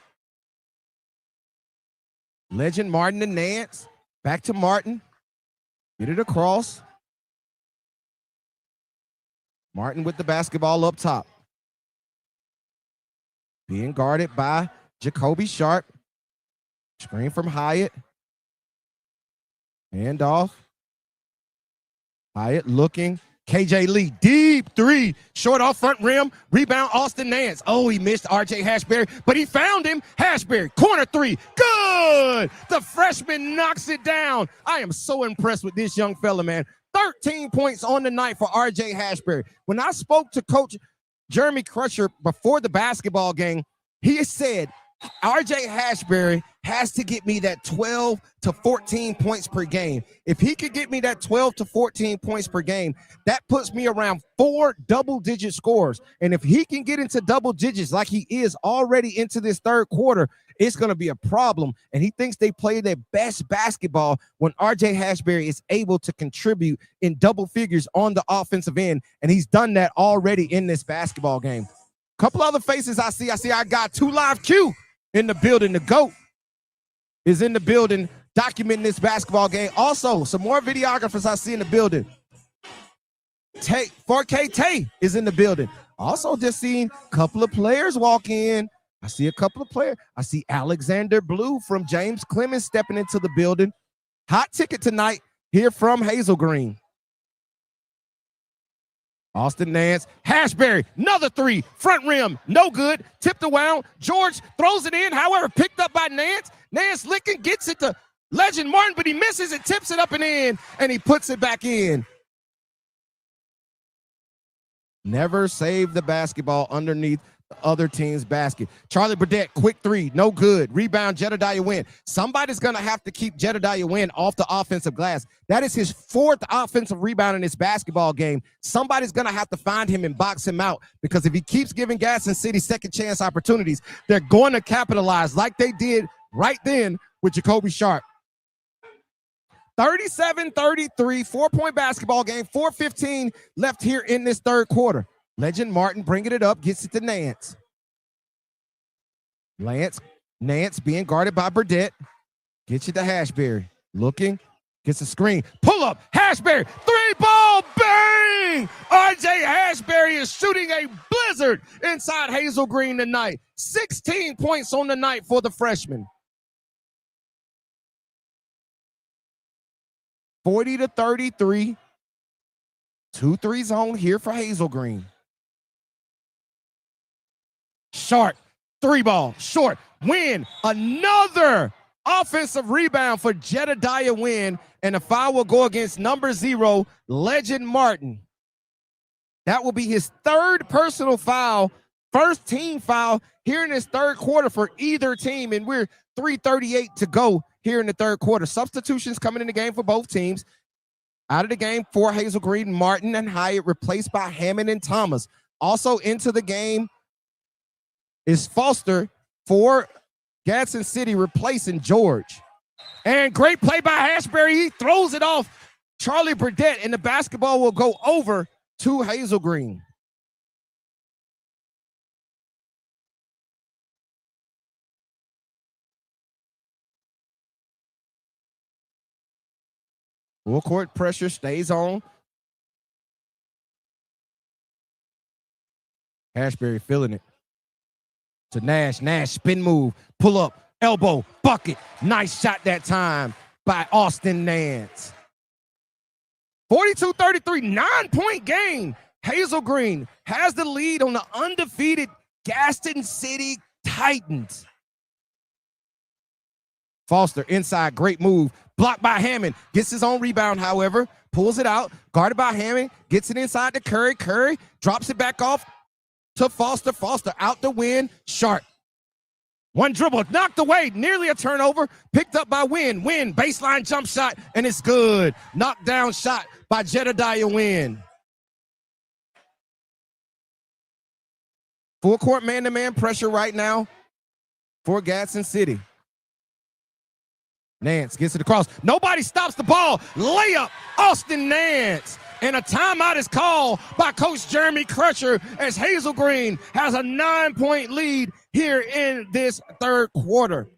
Legend Martin to Nance. Back to Martin. Get it across. Martin with the basketball up top. Being guarded by Jacoby Sharp. Screen from Hyatt. Hand off. Hyatt looking. KJ Lee, deep three, short off front rim, rebound Austin Nance. Oh, he missed RJ Hashberry, but he found him. Hashberry, corner three, good! The freshman knocks it down. I am so impressed with this young fella, man. 13 points on the night for RJ Hashberry. When I spoke to Coach Jeremy Crusher before the basketball game, he said, RJ Hashberry has to get me that 12 to 14 points per game. If he could get me that 12 to 14 points per game, that puts me around 4 double-digit scores. And if he can get into double digits like he is already into this third quarter, it's going to be a problem. And he thinks they play their best basketball when RJ Hashberry is able to contribute in double figures on the offensive end. And he's done that already in this basketball game. Couple other faces I see. I got 2 Live Q in the building. The GOAT is in the building documenting this basketball game. Also, some more videographers I see in the building. 4K Tay is in the building. Also, just seen a couple of players walk in. I see a couple of players. I see Alexander Blue from James Clemens stepping into the building. Hot ticket tonight here from Hazel Green. Austin Nance, Hashberry, another three, front rim, no good, tipped around. George throws it in, however, picked up by Nance. Nance licking, gets it to Legend Martin, but he misses it, tips it up and in, and he puts it back in. Never save the basketball underneath the other team's basket. Charlie Burdett, quick three, no good. Rebound, Jedediah Wynn. Somebody's going to have to keep Jedediah Wynn off the offensive glass. That is his 4th offensive rebound in this basketball game. Somebody's going to have to find him and box him out, because if he keeps giving Gadsden City second chance opportunities, they're going to capitalize like they did right then with Jacoby Sharp. 37-33, 4-point basketball game, 4:15 left here in this third quarter. Legend Martin bringing it up, gets it to Nance. Nance being guarded by Burdett. Gets it to Hashberry. Looking, gets a screen. Pull up, Hashberry, 3-ball, bang! RJ Hashberry is shooting a blizzard inside Hazel Green tonight. 16 points on the night for the freshman. 40-33. 2-3 zone here for Hazel Green. Sharp, 3-ball, short, Win. Another offensive rebound for Jedediah Wynn, and a foul will go against number 0, Legend Martin. That will be his 3rd personal foul, 1st team foul here in this third quarter for either team, and we're 3:38 to go here in the third quarter. Substitutions coming in the game for both teams. Out of the game for Hazel Green, Martin and Hyatt, replaced by Hammond and Thomas. Also into the game is Foster for Gadsden City, replacing George. And great play by Hashberry. He throws it off Charlie Burdett, and the basketball will go over to Hazel Green. Full court pressure stays on. Hashberry feeling it. To Nash. Nash spin move, pull up, elbow, bucket. Nice shot that time by Austin Nance. 42-33, 9-point game. Hazel Green has the lead on the undefeated Gadsden City Titans. Foster inside, great move. Blocked by Hammond. Gets his own rebound, however. Pulls it out. Guarded by Hammond. Gets it inside to Curry. Curry drops it back off to Foster. Foster out the win. Sharp. One dribble. Knocked away. Nearly a turnover. Picked up by Wynn. Wynn. Baseline jump shot. And it's good. Knocked down shot by Jedediah Wynn. Full court man-to-man pressure right now for Gadsden City. Nance gets it across. Nobody stops the ball. Layup, Austin Nance. And a timeout is called by Coach Jeremy Crusher as Hazel Green has a 9-point lead here in this third quarter.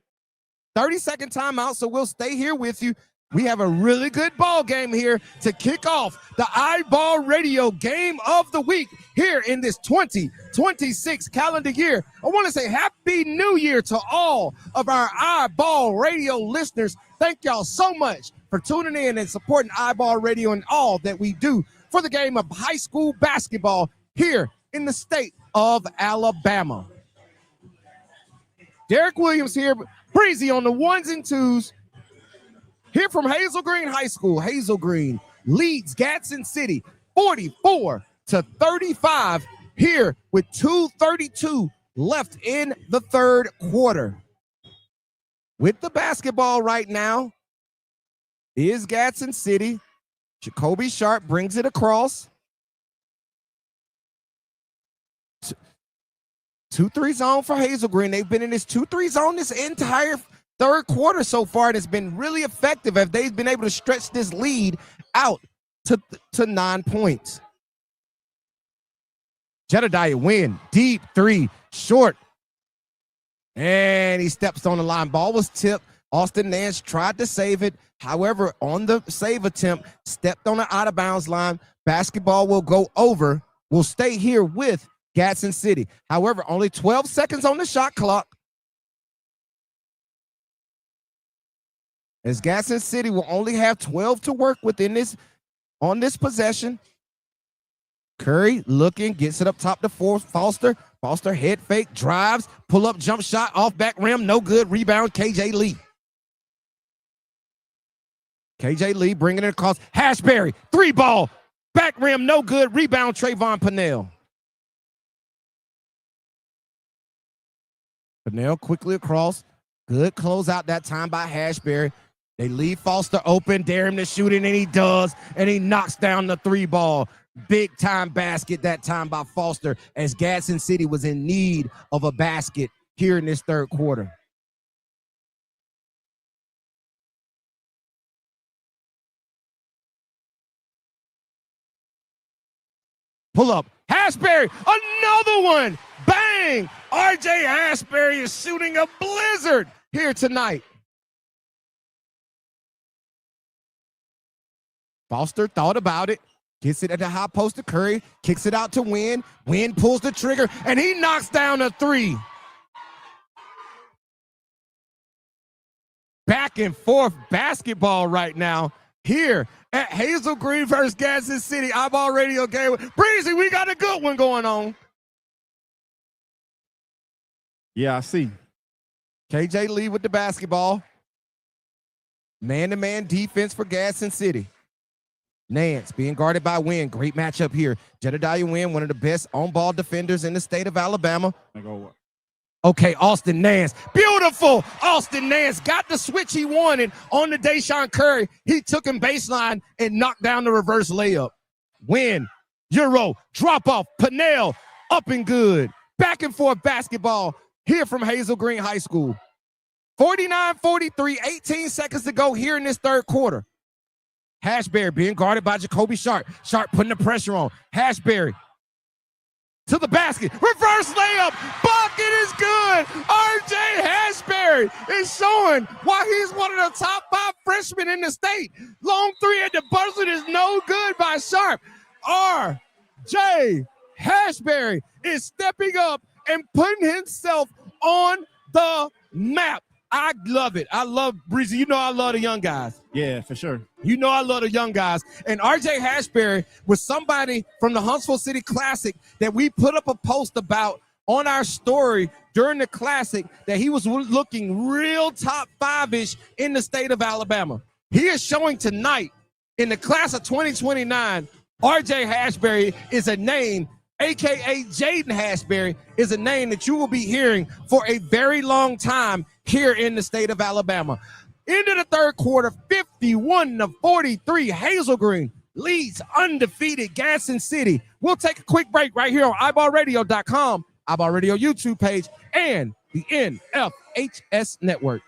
30-second timeout, so we'll stay here with you. We have a really good ball game here to kick off the iBall Radio Game of the Week here in this 2026 calendar year. I want to say Happy New Year to all of our iBall Radio listeners. Thank y'all so much for tuning in and supporting iBall Radio and all that we do for for the game of high school basketball here in the state of Alabama. Derek Williams here, Breezy on the ones and twos. Here from Hazel Green High School. Hazel Green leads Gadsden City 44-35 here with 2:32 left in the third quarter. With the basketball right now is Gadsden City. Jacoby Sharp brings it across. 2-3 zone for Hazel Green. They've been in this 2-3 zone this entire third quarter so far, and it's been really effective as they've been able to stretch this lead out to 9 points. Jedediah Wynn, deep three, short. And he steps on the line. Ball was tipped. Austin Nance tried to save it. However, on the save attempt, stepped on the out of bounds line. Basketball will go over. Will stay here with Gadsden City. However, only 12 seconds on the shot clock. As Gadsden City will only have 12 to work with on this possession. Curry looking, gets it up top to Foster. Foster head fake, drives, pull up jump shot off back rim, no good. Rebound, KJ Lee. KJ Lee bringing it across. Hashberry, three ball, back rim, no good. Rebound, Trayvon Pennell. Pennell quickly across. Good closeout that time by Hashberry. They leave Foster open, dare him to shoot it, and he does, and he knocks down the three ball. Big time basket that time by Foster as Gadsden City was in need of a basket here in this third quarter. Pull up, Hashberry, another one, bang! RJ Hashberry is shooting a blizzard here tonight. Foster thought about it. Gets it at the high post to Curry, kicks it out to Wynn. Wynn pulls the trigger, and he knocks down a three. Back and forth basketball right now here at Hazel Green versus Gadsden City. iBall Radio game. Breezy, we got a good one going on. Yeah, I see. KJ Lee with the basketball. Man-to-man defense for Gadsden City. Nance being guarded by Wynn. Great matchup here. Jedediah Wynn, one of the best on-ball defenders in the state of Alabama. Okay, Austin Nance. Beautiful. Austin Nance got the switch he wanted on the Deshaun Curry. He took him baseline and knocked down the reverse layup. Wynn, Euro, drop off. Pennell, up and good. Back and forth basketball here from Hazel Green High School. 49-43, 18 seconds to go here in this third quarter. Hashberry being guarded by Jacoby Sharp. Sharp putting the pressure on. Hashberry to the basket. Reverse layup. Bucket is good. RJ Hashberry is showing why he's one of the top 5 freshmen in the state. Long three at the buzzer is no good by Sharp. RJ Hashberry is stepping up and putting himself on the map. I love it. I love Breezy. You know I love the young guys. Yeah, for sure. You know I love the young guys. And RJ Hashberry was somebody from the Huntsville City Classic that we put up a post about on our story during the Classic that he was looking real top 5-ish in the state of Alabama. He is showing tonight in the class of 2029, RJ Hashberry is a name, a.k.a. Jaden Hashberry, is a name that you will be hearing for a very long time here in the state of Alabama. Into the third quarter, 51-43, Hazel Green leads undefeated Gadsden City. We'll take a quick break right here on iBallRadio.com, iBall Radio YouTube page, and the NFHS Network.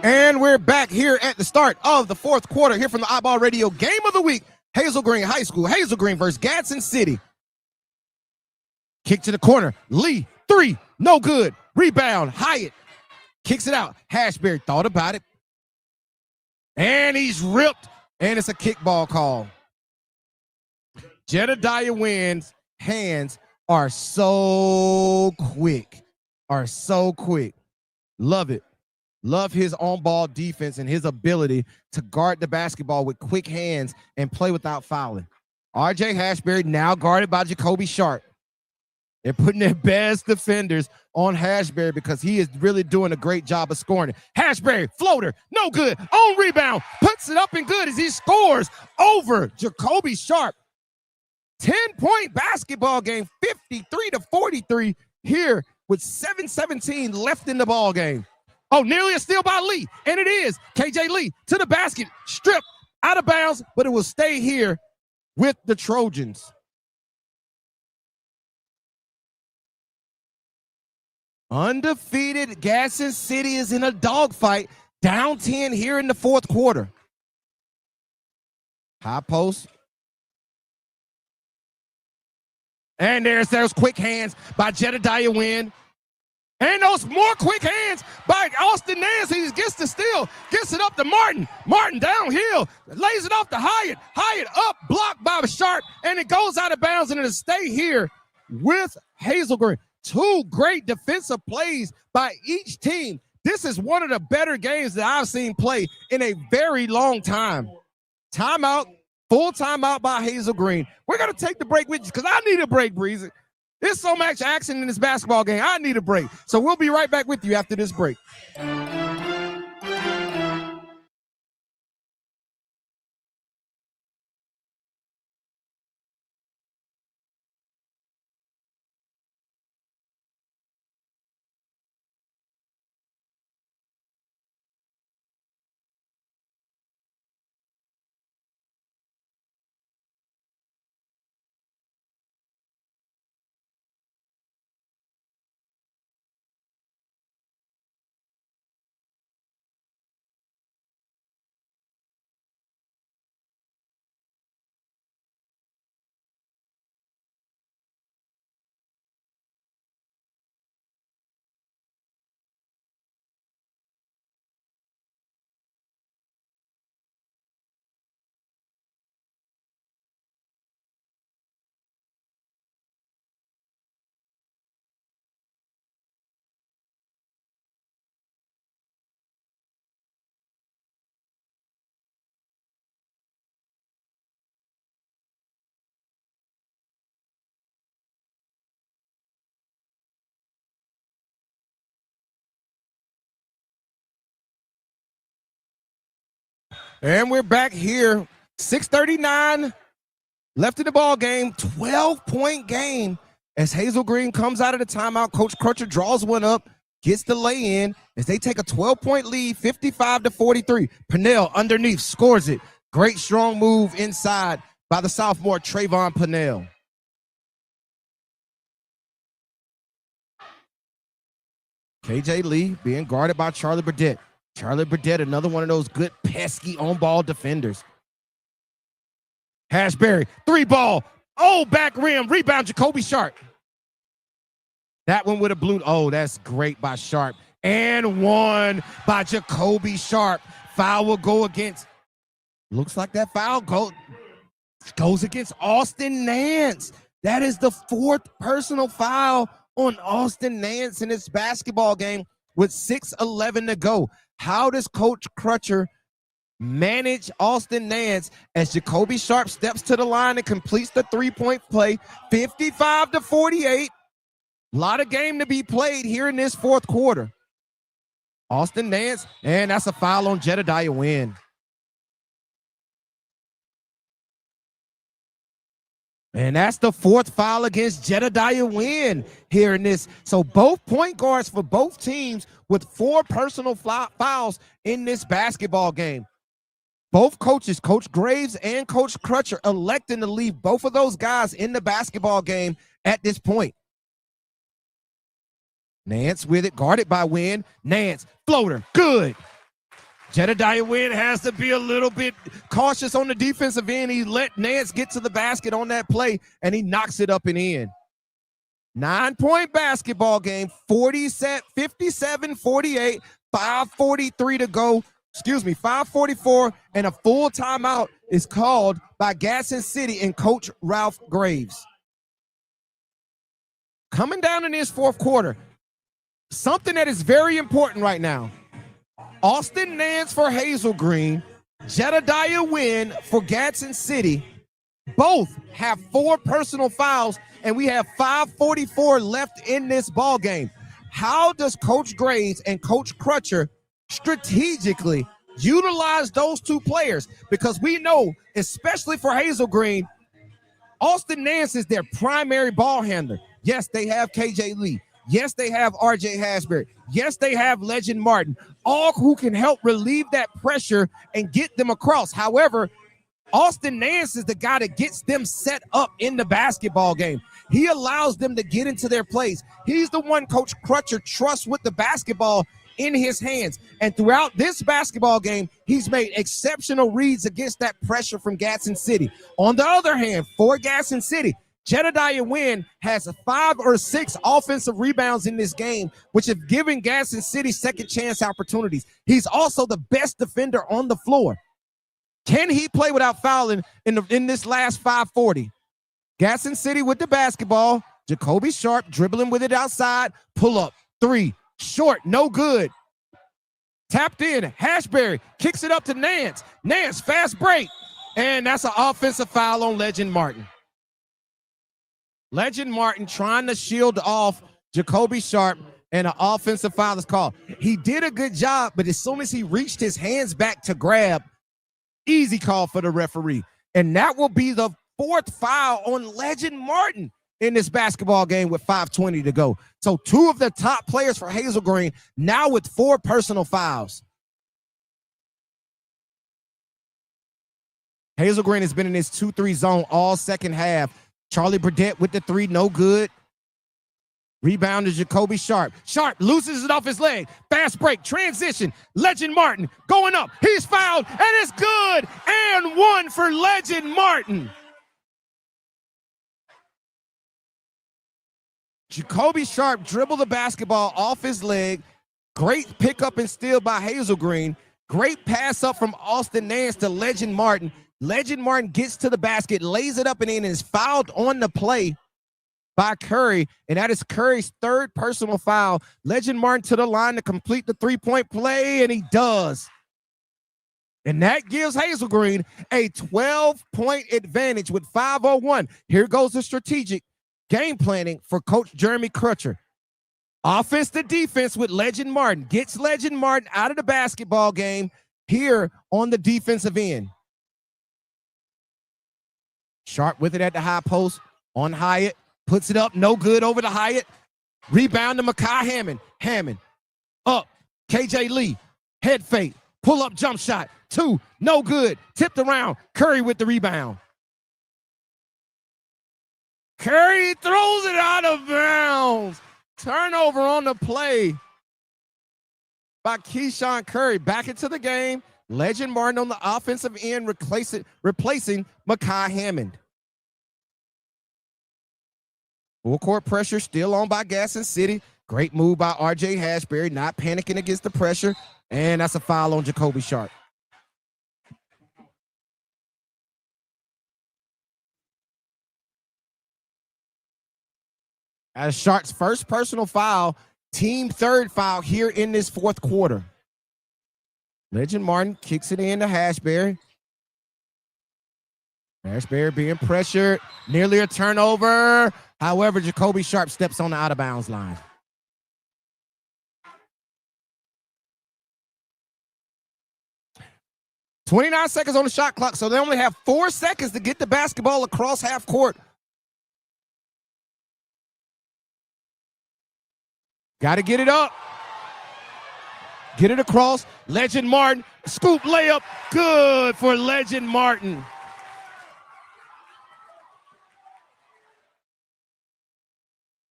And we're back here at the start of the fourth quarter here from the iBall Radio Game of the Week Hazel Green High School. Hazel Green versus Gadsden City. Kick to the corner. Lee, 3, no good. Rebound, Hyatt. Kicks it out. Hashberry thought about it. And he's ripped. And it's a kickball call. Jedediah Wynn's hands are so quick. Love it. Love his on-ball defense and his ability to guard the basketball with quick hands and play without fouling. RJ Hashberry now guarded by Jacoby Sharp. They're putting their best defenders on Hashberry because he is really doing a great job of scoring. Hashberry, floater, no good. On rebound, puts it up and good as he scores over Jacoby Sharp. 10-point basketball game, 53-43 here with 7:17 left in the ball game. Oh, nearly a steal by Lee, and it is. KJ Lee to the basket, stripped, out of bounds, but it will stay here with the Trojans. Undefeated Gadsden City is in a dogfight, down 10 here in the fourth quarter. High post. And there's those quick hands by Jedediah Wynn. And those more quick hands by Austin Nance. He gets the steal, gets it up to Martin. Martin downhill, lays it off to Hyatt. Hyatt up, blocked by Sharp, and it goes out of bounds, and it'll stay here with Hazel Green. 2 great defensive plays by each team. This is one of the better games that I've seen play in a very long time. Timeout, full timeout by Hazel Green. We're going to take the break with you because I need a break, Breezy. There's so much action in this basketball game. I need a break. So we'll be right back with you after this break. And we're back here. 6:39 left in the ball game. 12-point game as Hazel Green comes out of the timeout. Coach Crutcher draws one up, gets the lay in as they take a 12-point lead, 55-43. Purnell underneath scores it. Great strong move inside by the sophomore Trayvon Purnell. KJ Lee being guarded by Charlie Burdett. Charlie Burdett, another one of those good, pesky on-ball defenders. Hashberry, 3-ball. Oh, back rim. Rebound, Jacoby Sharp. That one with a blue. Oh, that's great by Sharp. And one by Jacoby Sharp. Foul will go against. Looks like that foul goes against Austin Nance. That is the 4th personal foul on Austin Nance in this basketball game with 6:11 to go. How does Coach Crutcher manage Austin Nance as Jacoby Sharp steps to the line and completes the 3-point play? 55-48. A lot of game to be played here in this fourth quarter. Austin Nance, and that's a foul on Jedediah Wynn. And that's the 4th foul against Jedediah Wynn here in this. So both point guards for both teams with 4 personal fouls in this basketball game. Both coaches, Coach Graves and Coach Crutcher, electing to leave both of those guys in the basketball game at this point. Nance with it, guarded by Wynn. Nance, floater, good. Jedediah Wynn has to be a little bit cautious on the defensive end. He let Nance get to the basket on that play, and he knocks it up and in. 9-point basketball game, 57-48, 5:43 to go. 5:44, and a full timeout is called by Gadsden City and Coach Ralph Graves. Coming down in this fourth quarter, something that is very important right now. Austin Nance for Hazel Green, Jedediah Wynn for Gadsden City. Both have 4 personal fouls, and we have 5:44 left in this ball game. How does Coach Graves and Coach Crutcher strategically utilize those 2 players? Because we know, especially for Hazel Green, Austin Nance is their primary ball handler. Yes, they have KJ Lee. Yes, they have RJ Hasbury. Yes, they have Legend Martin, all who can help relieve that pressure and get them across. However, Austin Nance is the guy that gets them set up in the basketball game. He allows them to get into their plays. He's the one Coach Crutcher trusts with the basketball in his hands. And throughout this basketball game, he's made exceptional reads against that pressure from Gadsden City. On the other hand, for Gadsden City, Jedediah Wynn has 5 or 6 offensive rebounds in this game, which have given Gadsden City second chance opportunities. He's also the best defender on the floor. Can he play without fouling in this last 5:40? Gadsden City with the basketball. Jacoby Sharp dribbling with it outside. Pull up. 3. Short. No good. Tapped in. Hashberry kicks it up to Nance. Nance, fast break. And that's an offensive foul on Legend Martin. Legend Martin trying to shield off Jacoby Sharp, and an offensive foul is called. He did a good job, but as soon as he reached his hands back to grab, easy call for the referee. And that will be the 4th foul on Legend Martin in this basketball game with 5:20 to go. So 2 of the top players for Hazel Green now with 4 personal fouls. Hazel Green has been in this 2-3 zone all second half. Charlie Burdett with the 3, no good. Rebound to Jacoby Sharp. Sharp loses it off his leg. Fast break, transition. Legend Martin going up. He's fouled, and it's good. And 1 for Legend Martin. Jacoby Sharp dribbled the basketball off his leg. Great pickup and steal by Hazel Green. Great pass up from Austin Nance to Legend Martin. Legend Martin gets to the basket, lays it up and in, and is fouled on the play by Curry, and that is Curry's 3rd personal foul. Legend Martin to the line to complete the 3-point play, and he does. And that gives Hazel Green a 12-point advantage with 5:01. Here goes the strategic game planning for Coach Jeremy Crutcher. Offense to defense with Legend Martin. Gets Legend Martin out of the basketball game here on the defensive end. Sharp with it at the high post on Hyatt. Puts it up, no good over to Hyatt. Rebound to Mekhi Hammond. Hammond up. KJ Lee. Head fake. Pull up jump shot. 2, no good. Tipped around. Curry with the rebound. Curry throws it out of bounds. Turnover on the play by Keyshawn Curry. Back into the game. Legend Martin on the offensive end, replacing Mekhi Hammond. Full court pressure still on by Gadsden City. Great move by RJ Hasbury, not panicking against the pressure. And that's a foul on Jacoby Sharp. As Sharp's first personal foul, team 3rd foul here in this 4th quarter. Legend Martin kicks it in to Hasbury. Hasbury being pressured, nearly a turnover. However, Jacoby Sharp steps on the out-of-bounds line. "29 seconds on the shot clock, so they only have 4 seconds to get the basketball across half court. Got to get it up. Get it across. Legend Martin. Scoop layup. Good for Legend Martin.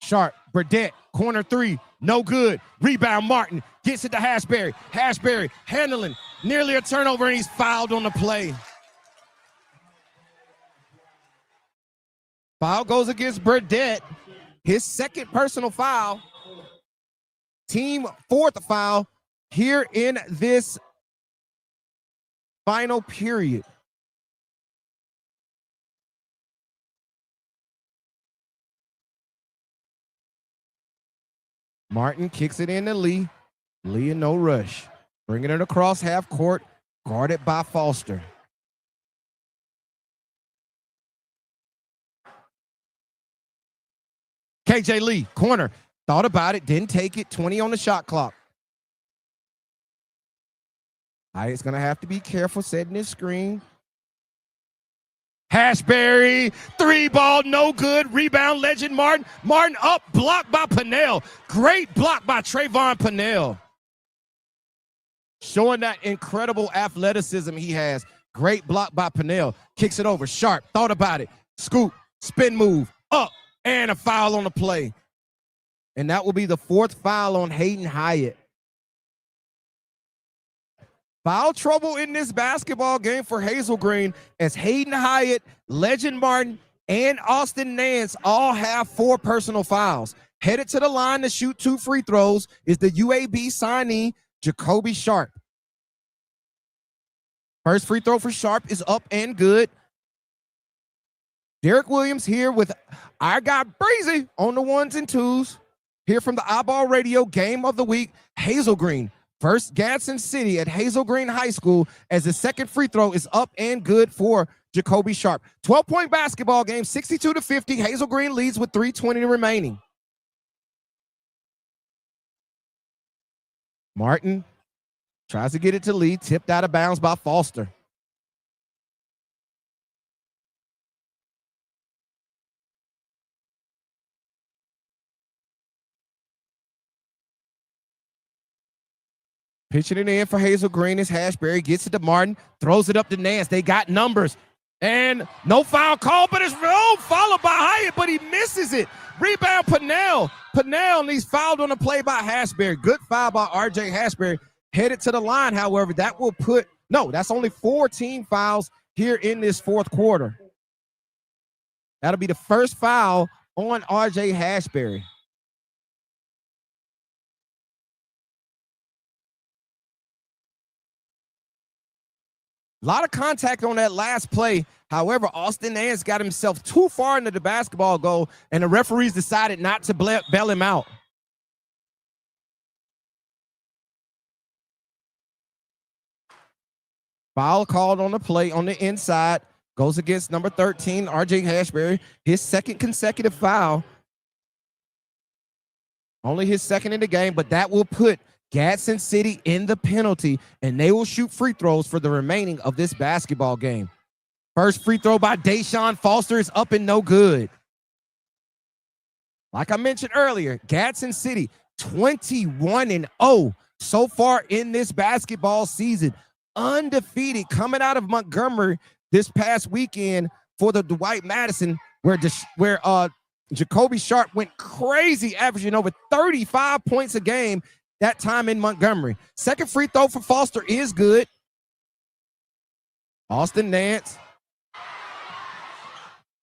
Sharp. Burdett. Corner 3. No good. Rebound Martin. Gets it to Hasbury. Hasbury handling. Nearly a turnover, and he's fouled on the play. Foul goes against Burdett. His second personal foul. Team fourth foul here in this final period. Martin kicks it into Lee. Lee in no rush. Bringing it across half court, guarded by Foster. KJ Lee, corner. Thought about it, didn't take it. 20 on the shot clock. Hyatt's going to have to be careful setting his screen. Hashberry, three ball, no good. Rebound, Legend Martin. Martin up, blocked by Pennell. Great block by Trayvon Pennell. Showing that incredible athleticism he has. Great block by Pennell. Kicks it over, Sharp, thought about it. Scoop, spin move, up, and a foul on the play. And that will be the fourth foul on Hayden Hyatt. Foul trouble in this basketball game for Hazel Green as Hayden Hyatt, Legend Martin, and Austin Nance all have 4 personal fouls. Headed to the line to shoot 2 free throws is the UAB signee, Jacoby Sharp. First free throw for Sharp is up and good. Derek Williams here with our guy Breezy on the 1s and 2s. Here from the iBall Radio Game of the Week, Hazel Green versus Gadsden City at Hazel Green High School as the second free throw is up and good for Jacoby Sharp. 12-point basketball game, 62-50. Hazel Green leads with 3:20 remaining. Martin tries to get it to Lee, tipped out of bounds by Foster. Pitching it in for Hazel Green is Hashberry. Gets it to Martin. Throws it up to Nance. They got numbers. And no foul call, but it's followed by Hyatt, but he misses it. Rebound Pennell. Pennell, and he's fouled on the play by Hashberry. Good foul by R.J. Hashberry. Headed to the line, however, that will put, that's only 4 team fouls here in this fourth quarter. That'll be the first foul on R.J. Hashberry. A lot of contact on that last play. However, Austin Nance got himself too far into the basketball goal, and the referees decided not to bail him out. Foul called on the play on the inside. Goes against number 13, R.J. Hashberry. His second consecutive foul. Only his second in the game, but that will put Gadsden City in the penalty, and they will shoot free throws for the remaining of this basketball game. First free throw by Deshaun Foster is up and no good. Like I mentioned earlier, Gadsden City 21-0 so far in this basketball season. Undefeated coming out of Montgomery this past weekend for the Dwight Madison, where Jacoby Sharp went crazy, averaging over 35 points a game that time in Montgomery. Second free throw for Foster is good. Austin Nance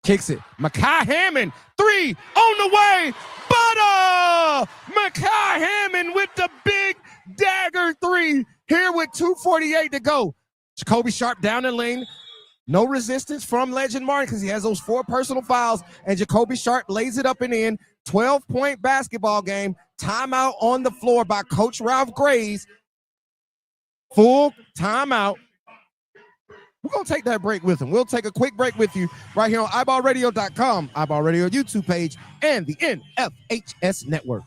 kicks it. Mekhi Hammond, 3 on the way. Butter! Mekhi Hammond with the big dagger 3 here with 2:48 to go. Jacoby Sharp down the lane. No resistance from Legend Martin because he has those 4 personal fouls, and Jacoby Sharp lays it up and in. 12-point basketball game. Timeout on the floor by Coach Ralph Graves. Full timeout. We're going to take that break with him. We'll take a quick break with you right here on iBallRadio.com, iBall Radio YouTube page, and the NFHS Network.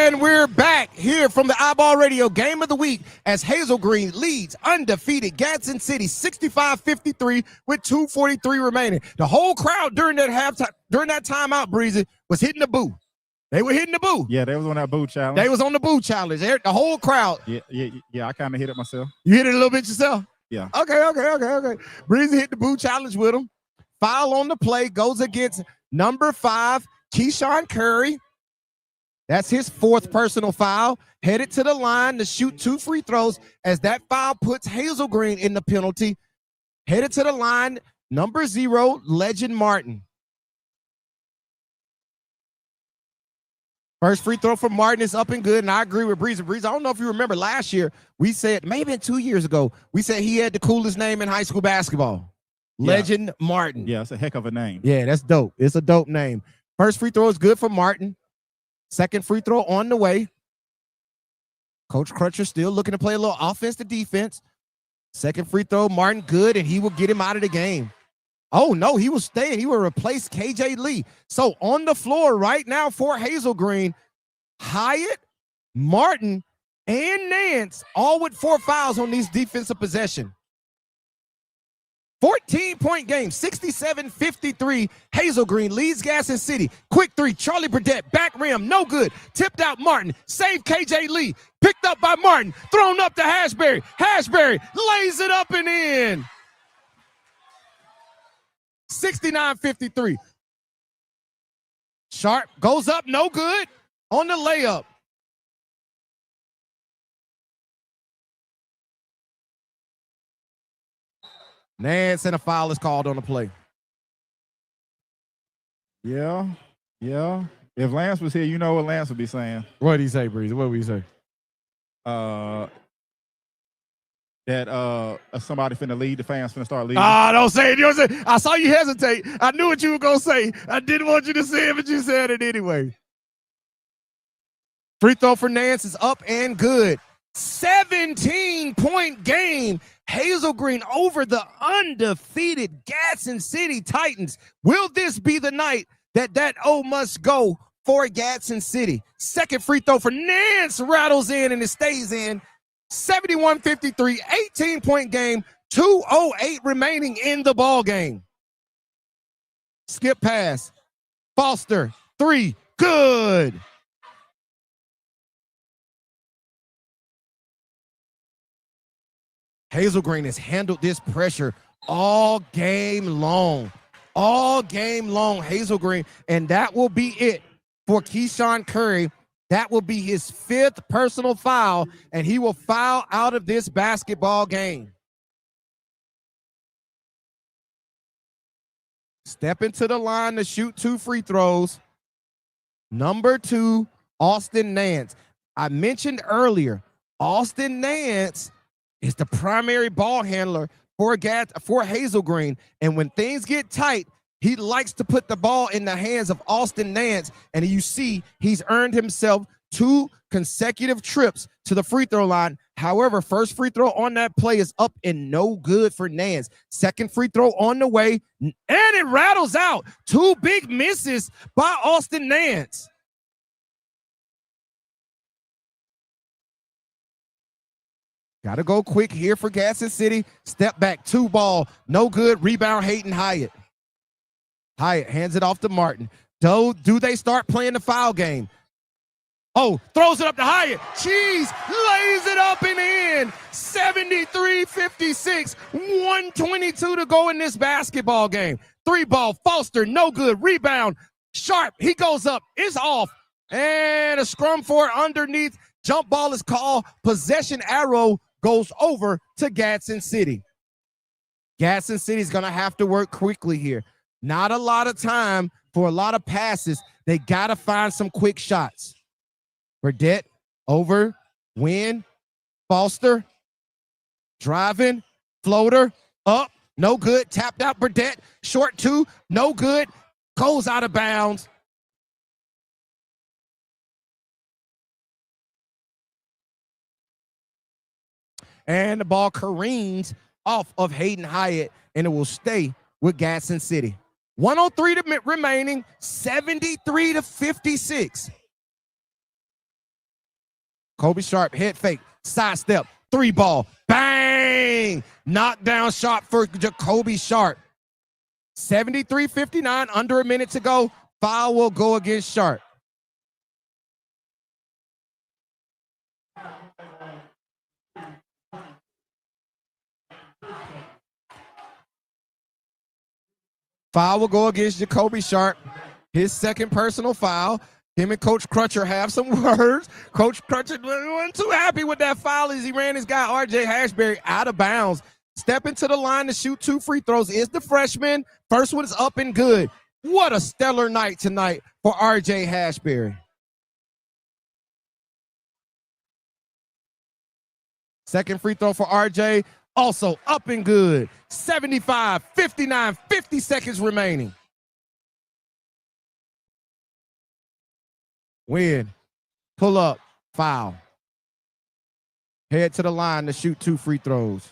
And we're back here from the iBall Radio Game of the Week as Hazel Green leads undefeated Gadsden City 65-53 with 2:43 remaining. The whole crowd during that timeout, Breezy, was hitting the boo. They were hitting the boo. Yeah, they was on that boo challenge. They was on the boo challenge. The whole crowd. Yeah. I kind of hit it myself. You hit it a little bit yourself? Yeah. Okay. Breezy hit the boo challenge with him. Foul on the play goes against number 5, Keyshawn Curry. That's his 4th personal foul. Headed to the line to shoot 2 free throws as that foul puts Hazel Green in the penalty. Headed to the line, number 0, Legend Martin. First free throw for Martin is up and good, and I agree with Breezy. Breezy, I don't know if you remember last year, we said, maybe 2 years ago, we said he had the coolest name in high school basketball. Legend Martin. Yeah, it's a heck of a name. Yeah, that's dope. It's a dope name. First free throw is good for Martin. Second free throw on the way. Coach Crutcher still looking to play a little offense to defense. Second free throw, Martin good, and he will get him out of the game. Oh, no, he will stay, and he will replace KJ Lee. So on the floor right now for Hazel Green, Hyatt, Martin, and Nance, all with 4 fouls on these defensive possession. 14-point game, 67-53. Hazel Green leads Gadsden City. Quick 3, Charlie Burdett, back rim, no good. Tipped out Martin, saved KJ Lee. Picked up by Martin, thrown up to Hashberry. Hashberry lays it up and in. 69-53. Sharp goes up, no good on the layup. Nance and a foul is called on the play. Yeah. If Lance was here, you know what Lance would be saying. What did he say, Breeze? What would he say? That somebody finna lead, the fans finna start leading. Don't say it. You don't say. I saw you hesitate. I knew what you were gonna say. I didn't want you to say it, but you said it anyway. Free throw for Nance is up and good. 17-point game. Hazel Green over the undefeated Gadsden City Titans. Will this be the night that O must go for Gadsden City? Second free throw for Nance rattles in and it stays in. 71-53, 18-point game, 2:08 remaining in the ball game. Skip pass. Foster, 3, good. Hazel Green has handled this pressure all game long. All game long, Hazel Green. And that will be it for Keyshawn Curry. That will be his 5th personal foul, and he will foul out of this basketball game. Step into the line to shoot 2 free throws. Number 2, Austin Nance. I mentioned earlier, Austin Nance is the primary ball handler for Hazel Green. And when things get tight, he likes to put the ball in the hands of Austin Nance. And you see he's earned himself 2 consecutive trips to the free throw line. However, first free throw on that play is up and no good for Nance. Second free throw on the way, and it rattles out. 2 big misses by Austin Nance. Got to go quick here for Gadsden City. Step back, 2 ball, no good. Rebound, Hayden Hyatt. Hyatt hands it off to Martin. Do they start playing the foul game? Oh, throws it up to Hyatt. Cheese lays it up and in. 73-56, 122 to go in this basketball game. 3 ball, Foster, no good. Rebound, Sharp, he goes up. It's off. And a scrum for it underneath. Jump ball is called. Possession arrow goes over to Gadsden City. Gadsden City is going to have to work quickly here. Not a lot of time for a lot of passes. They got to find some quick shots. Burdett over, Wynn, Foster, driving, floater, up, no good. Tapped out Burdett, short 2, no good. Goes out of bounds. And the ball careens off of Hayden Hyatt, and it will stay with Gadsden City. 103 remaining, 73-56. Kobe Sharp, head fake, sidestep, 3-ball, bang! Knockdown shot for Jacoby Sharp. 73-59, under a minute to go. Foul will go against Sharp. Foul will go against Jacoby Sharp. His second personal foul. Him and Coach Crutcher have some words. Coach Crutcher wasn't too happy with that foul as he ran his guy R.J. Hashberry out of bounds. Stepping to the line to shoot 2 free throws is the freshman. First one is up and good. What a stellar night tonight for R.J. Hashberry. Second free throw for R.J. also up and good. 75-59, 50 seconds remaining. Win, pull up, foul. Head to the line to shoot 2 free throws.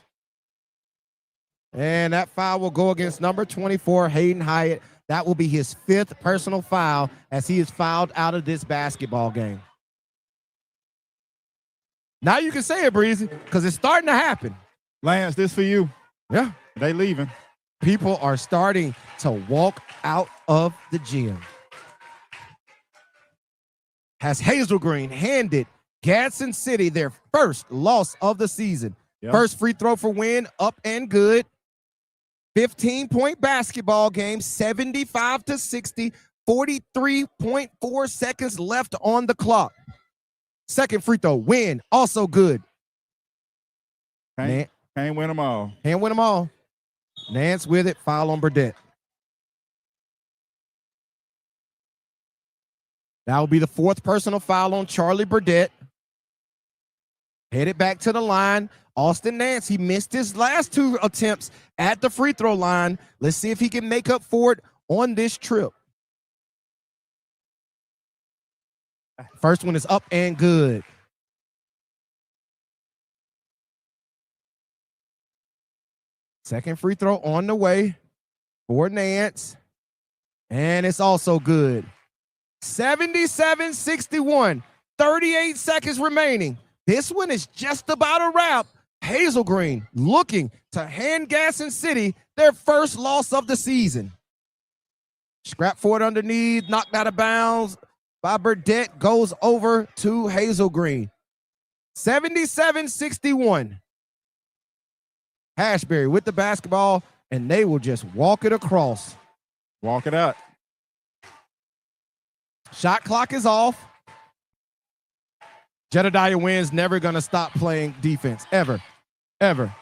And that foul will go against number 24, Hayden Hyatt. That will be his 5th personal foul as he is fouled out of this basketball game. Now you can say it, Breezy, because it's starting to happen. Lance, this for you. Yeah. They leaving. People are starting to walk out of the gym. Has Hazel Green handed Gadsden City their first loss of the season. Yep. First free throw for win, up and good. 15-point basketball game, 75-60, 43.4 seconds left on the clock. Second free throw, win, also good. Can't win them all. Can't win them all. Nance with it, foul on Burdett. That will be the 4th personal foul on Charlie Burdett. Headed back to the line. Austin Nance, he missed his last 2 attempts at the free throw line. Let's see if he can make up for it on this trip. First one is up and good. Second free throw on the way for Nance. And it's also good. 77-61, 38 seconds remaining. This one is just about a wrap. Hazel Green looking to hand Gadsden City their first loss of the season. Scrap for it underneath, knocked out of bounds by Burdett, goes over to Hazel Green. 77-61. Hashberry with the basketball, and they will just walk it across. Walk it out. Shot clock is off. Jedediah Wynn's never going to stop playing defense, ever, ever.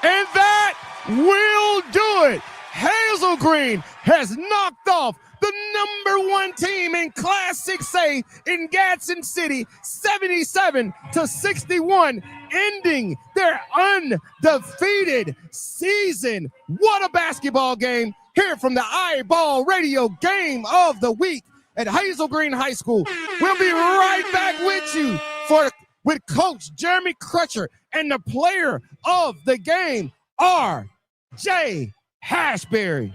And that will do it. Hazel Green has knocked off the #1 team in Class 6A in Gadsden City, 77-61, ending their undefeated season. What a basketball game here from the iBall Radio Game of the Week at Hazel Green High School. We'll be right back with you with Coach Jeremy Crutcher and the player of the game, R.J. Hashberry.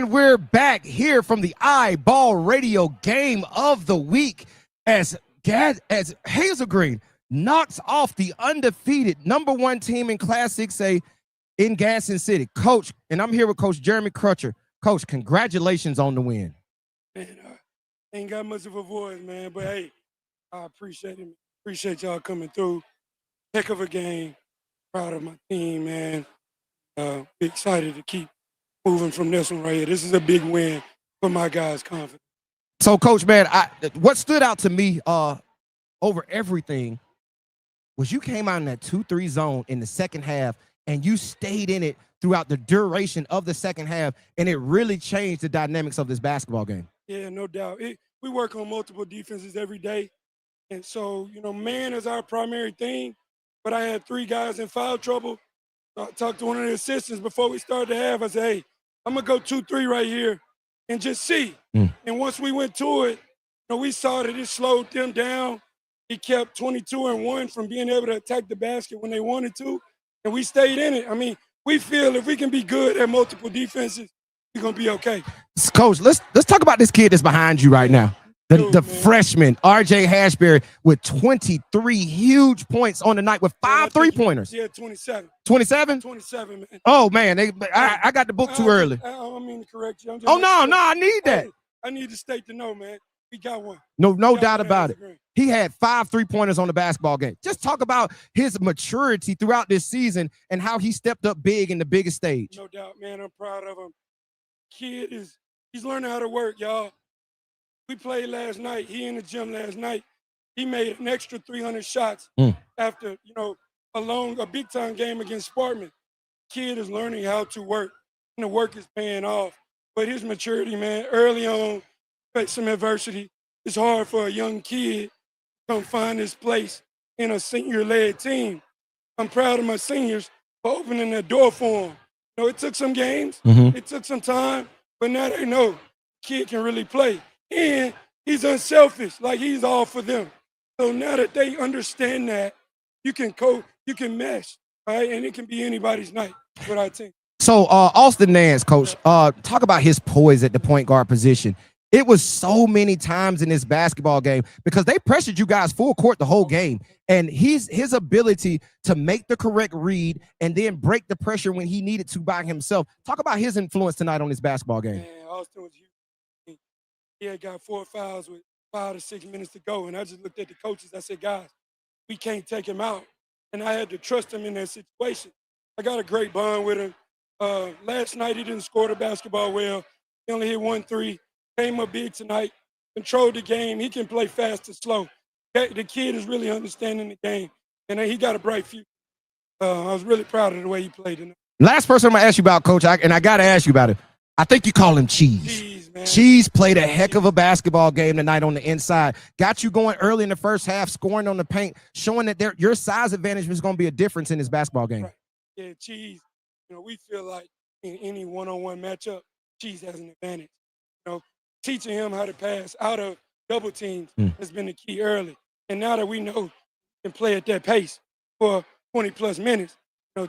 And we're back here from the iBall Radio Game of the Week as Hazel Green knocks off the undefeated #1 team in Class 6A in Gadsden City. Coach, and I'm here with Coach Jeremy Crutcher. Coach, congratulations on the win. Man, I ain't got much of a voice, man, but hey, I appreciate it. Appreciate y'all coming through. Heck of a game. Proud of my team, man. Be excited to keep moving from this one right here. This is a big win for my guys' confidence. So, Coach, man, what stood out to me over everything was you came out in that 2-3 zone in the second half, and you stayed in it throughout the duration of the second half, and it really changed the dynamics of this basketball game. Yeah, no doubt. We work on multiple defenses every day, and so, man is our primary thing, but I had 3 guys in foul trouble. So I talked to one of the assistants before we started the half. I said, hey, I'm going to go 2-3 right here and just see. And once we went to it, we saw that it slowed them down. He kept 22 and 1 from being able to attack the basket when they wanted to, and we stayed in it. I mean, we feel if we can be good at multiple defenses, we're going to be okay. Coach, let's talk about this kid that's behind you right now. The freshman, R.J. Hashberry, with 23 huge points on the night with 5 3-pointers. Yeah, 27. 27? 27, man. Oh, man, I got the book too early. I don't mean to correct you. No, I need that. I need the state to know, man. We got one. No doubt about it. He had 5 3-pointers on the basketball game. Just talk about his maturity throughout this season and how he stepped up big in the biggest stage. No doubt, man. I'm proud of him. Kid he's learning how to work, y'all. We played last night. He in the gym last night. He made an extra 300 shots after, a big-time game against Spartman. Kid is learning how to work, and the work is paying off. But his maturity, man, early on, faced some adversity. It's hard for a young kid to come find his place in a senior-led team. I'm proud of my seniors for opening that door for him. It took some games. It took some time, but now they know kid can really play. And he's unselfish, like he's all for them. So now that they understand that, you can mesh, right? And it can be anybody's night with our team. So Austin Nance, Coach, talk about his poise at the point guard position. It was so many times in this basketball game because they pressured you guys full court the whole game. And his ability to make the correct read and then break the pressure when he needed to by himself. Talk about his influence tonight on this basketball game. Man, Austin was huge. He had got 4 fouls with 5 to 6 minutes to go. And I just looked at the coaches. I said, guys, we can't take him out. And I had to trust him in that situation. I got a great bond with him. Last night, he didn't score the basketball well. He only hit 1 3. Came up big tonight. Controlled the game. He can play fast and slow. The kid is really understanding the game. And he got a bright future. I was really proud of the way he played tonight. Last person I'm going to ask you about, Coach, and I got to ask you about it. I think you call him Cheese. Man. Cheese played a heck of a basketball game tonight on the inside. Got you going early in the first half, scoring on the paint, showing that your size advantage was going to be a difference in this basketball game. Right. Yeah, Cheese, we feel like in any one-on-one matchup, Cheese has an advantage. Teaching him how to pass out of double teams has been the key early. And now that we know he can play at that pace for 20-plus minutes,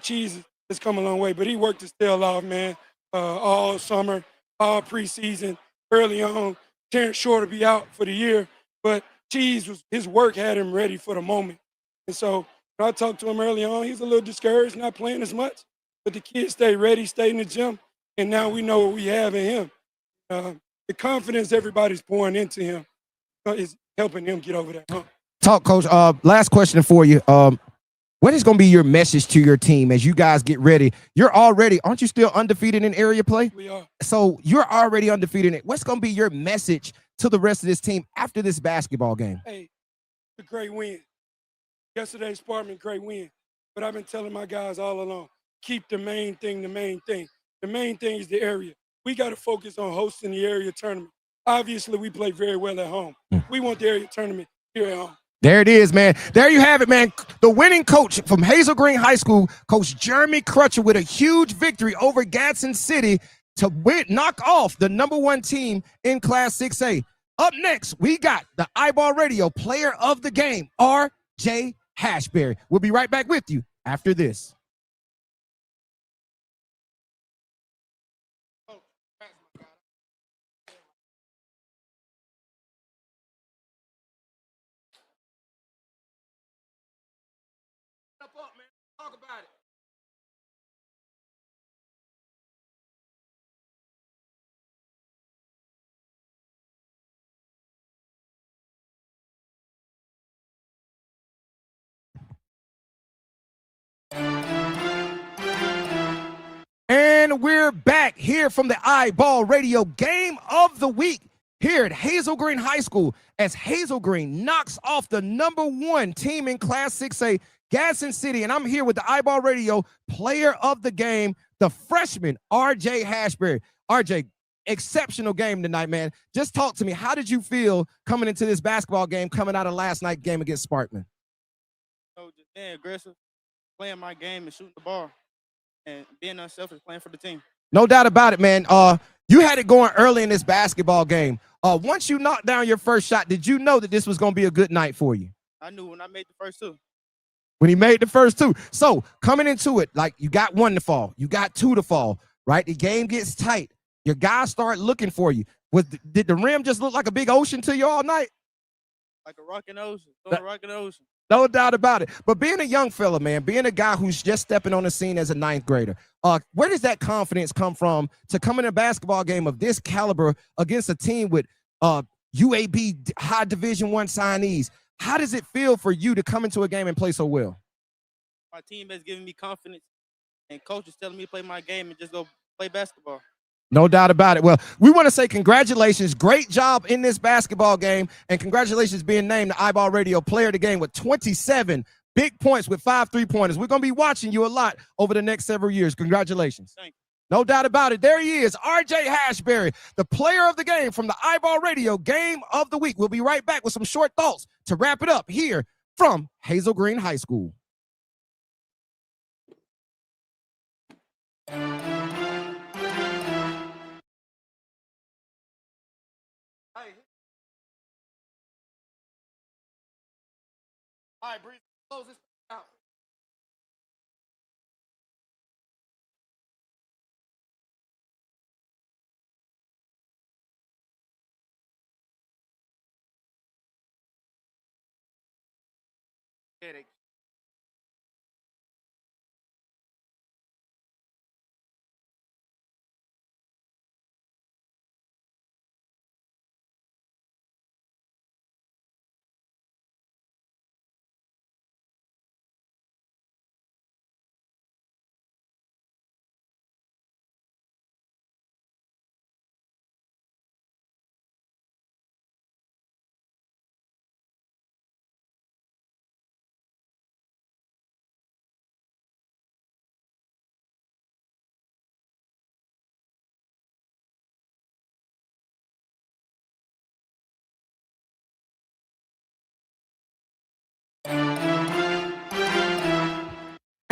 Cheese has come a long way. But he worked his tail off, man, all summer, all preseason, early on. Terrence Shore to be out for the year. But Cheese, his work had him ready for the moment. And so when I talked to him early on, he's a little discouraged, not playing as much. But the kid stayed ready, stayed in the gym. And now we know what we have in him. The confidence everybody's pouring into him is helping him get over that hump. Talk, Coach. Last question for you. What is going to be your message to your team as you guys get ready? Aren't you still undefeated in area play? We are. So you're already undefeated. What's going to be your message to the rest of this team after this basketball game? Hey, it's a great win. Yesterday's Spartman, great win. But I've been telling my guys all along, keep the main thing the main thing. The main thing is the area. We got to focus on hosting the area tournament. Obviously, we play very well at home. We want the area tournament here at home. There it is, man. There you have it, man. The winning coach from Hazel Green High School, Coach Jeremy Crutcher, with a huge victory over Gadsden City to knock off the #1 team in Class 6A. Up next, we got the iBall Radio Player of the Game, R.J. Hashberry. We'll be right back with you after this. Step up, man. Talk about it. And we're back here from the iBall Radio Game of the Week here at Hazel Green High School as Hazel Green knocks off the #1 team in Class 6A, Gadsden City. And I'm here with the iBall Radio Player of the Game, the freshman, RJ Hashberry. RJ, exceptional game tonight, man. Just talk to me. How did you feel coming into this basketball game, coming out of last night's game against Sparkman? Just being aggressive, playing my game and shooting the ball, and being unselfish, playing for the team. No doubt about it, man. You had it going early in this basketball game. Once you knocked down your first shot, did you know that this was going to be a good night for you? I knew when I made the first two. When he made the first two. So coming into it, like you got one to fall, you got two to fall, right? The game gets tight. Your guys start looking for you. Did the rim just look like a big ocean to you all night? Like a rock in the ocean. A rock in the ocean. No doubt about it. But being a young fella, man, being a guy who's just stepping on the scene as a 9th grader, where does that confidence come from to come in a basketball game of this caliber against a team with UAB high Division I signees? How does it feel for you to come into a game and play so well? My team has given me confidence, and coach is telling me to play my game and just go play basketball. No doubt about it. Well, we want to say congratulations. Great job in this basketball game, and congratulations being named the iBall Radio Player of the Game with 27 big points with 5 3-pointers. We're going to be watching you a lot over the next several years. Congratulations. Thank you. No doubt about it. There he is, RJ Hashberry, the Player of the Game from the iBall Radio Game of the Week. We'll be right back with some short thoughts to wrap it up here from Hazel Green High School. All right, Breeze, close this out. Headache.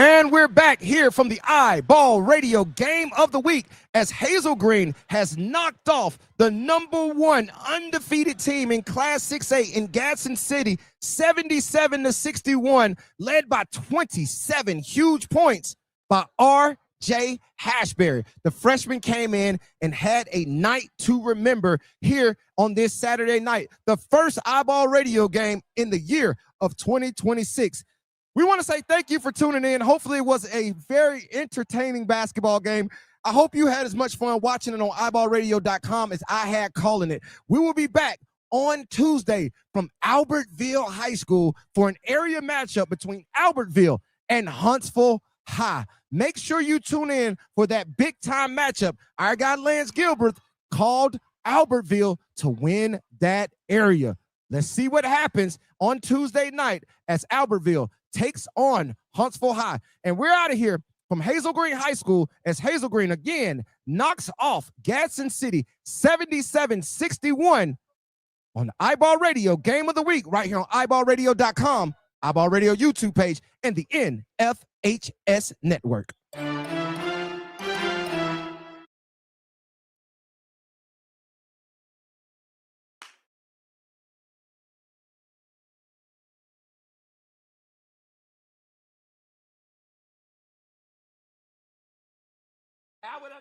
And we're back here from the iBall Radio Game of the Week as Hazel Green has knocked off the #1 undefeated team in Class 6A in Gadsden City, 77-61, led by 27 huge points by RJ Hashberry. The freshman came in and had a night to remember here on this Saturday night, the first iBall Radio game in the year of 2026. We want to say thank you for tuning in. Hopefully it was a very entertaining basketball game. I hope you had as much fun watching it on iBallRadio.com as I had calling it. We will be back on Tuesday from Albertville High School for an area matchup between Albertville and Huntsville High. Make sure you tune in for that big-time matchup. Our guy Lance Gilbert called Albertville to win that area. Let's see what happens on Tuesday night as Albertville takes on Huntsville High. And we're out of here from Hazel Green High School as Hazel Green again knocks off Gadsden City 77-61 on the iBall Radio Game of the Week right here on iBallRadio.com, iBall Radio YouTube page, and the NFHS Network. How would I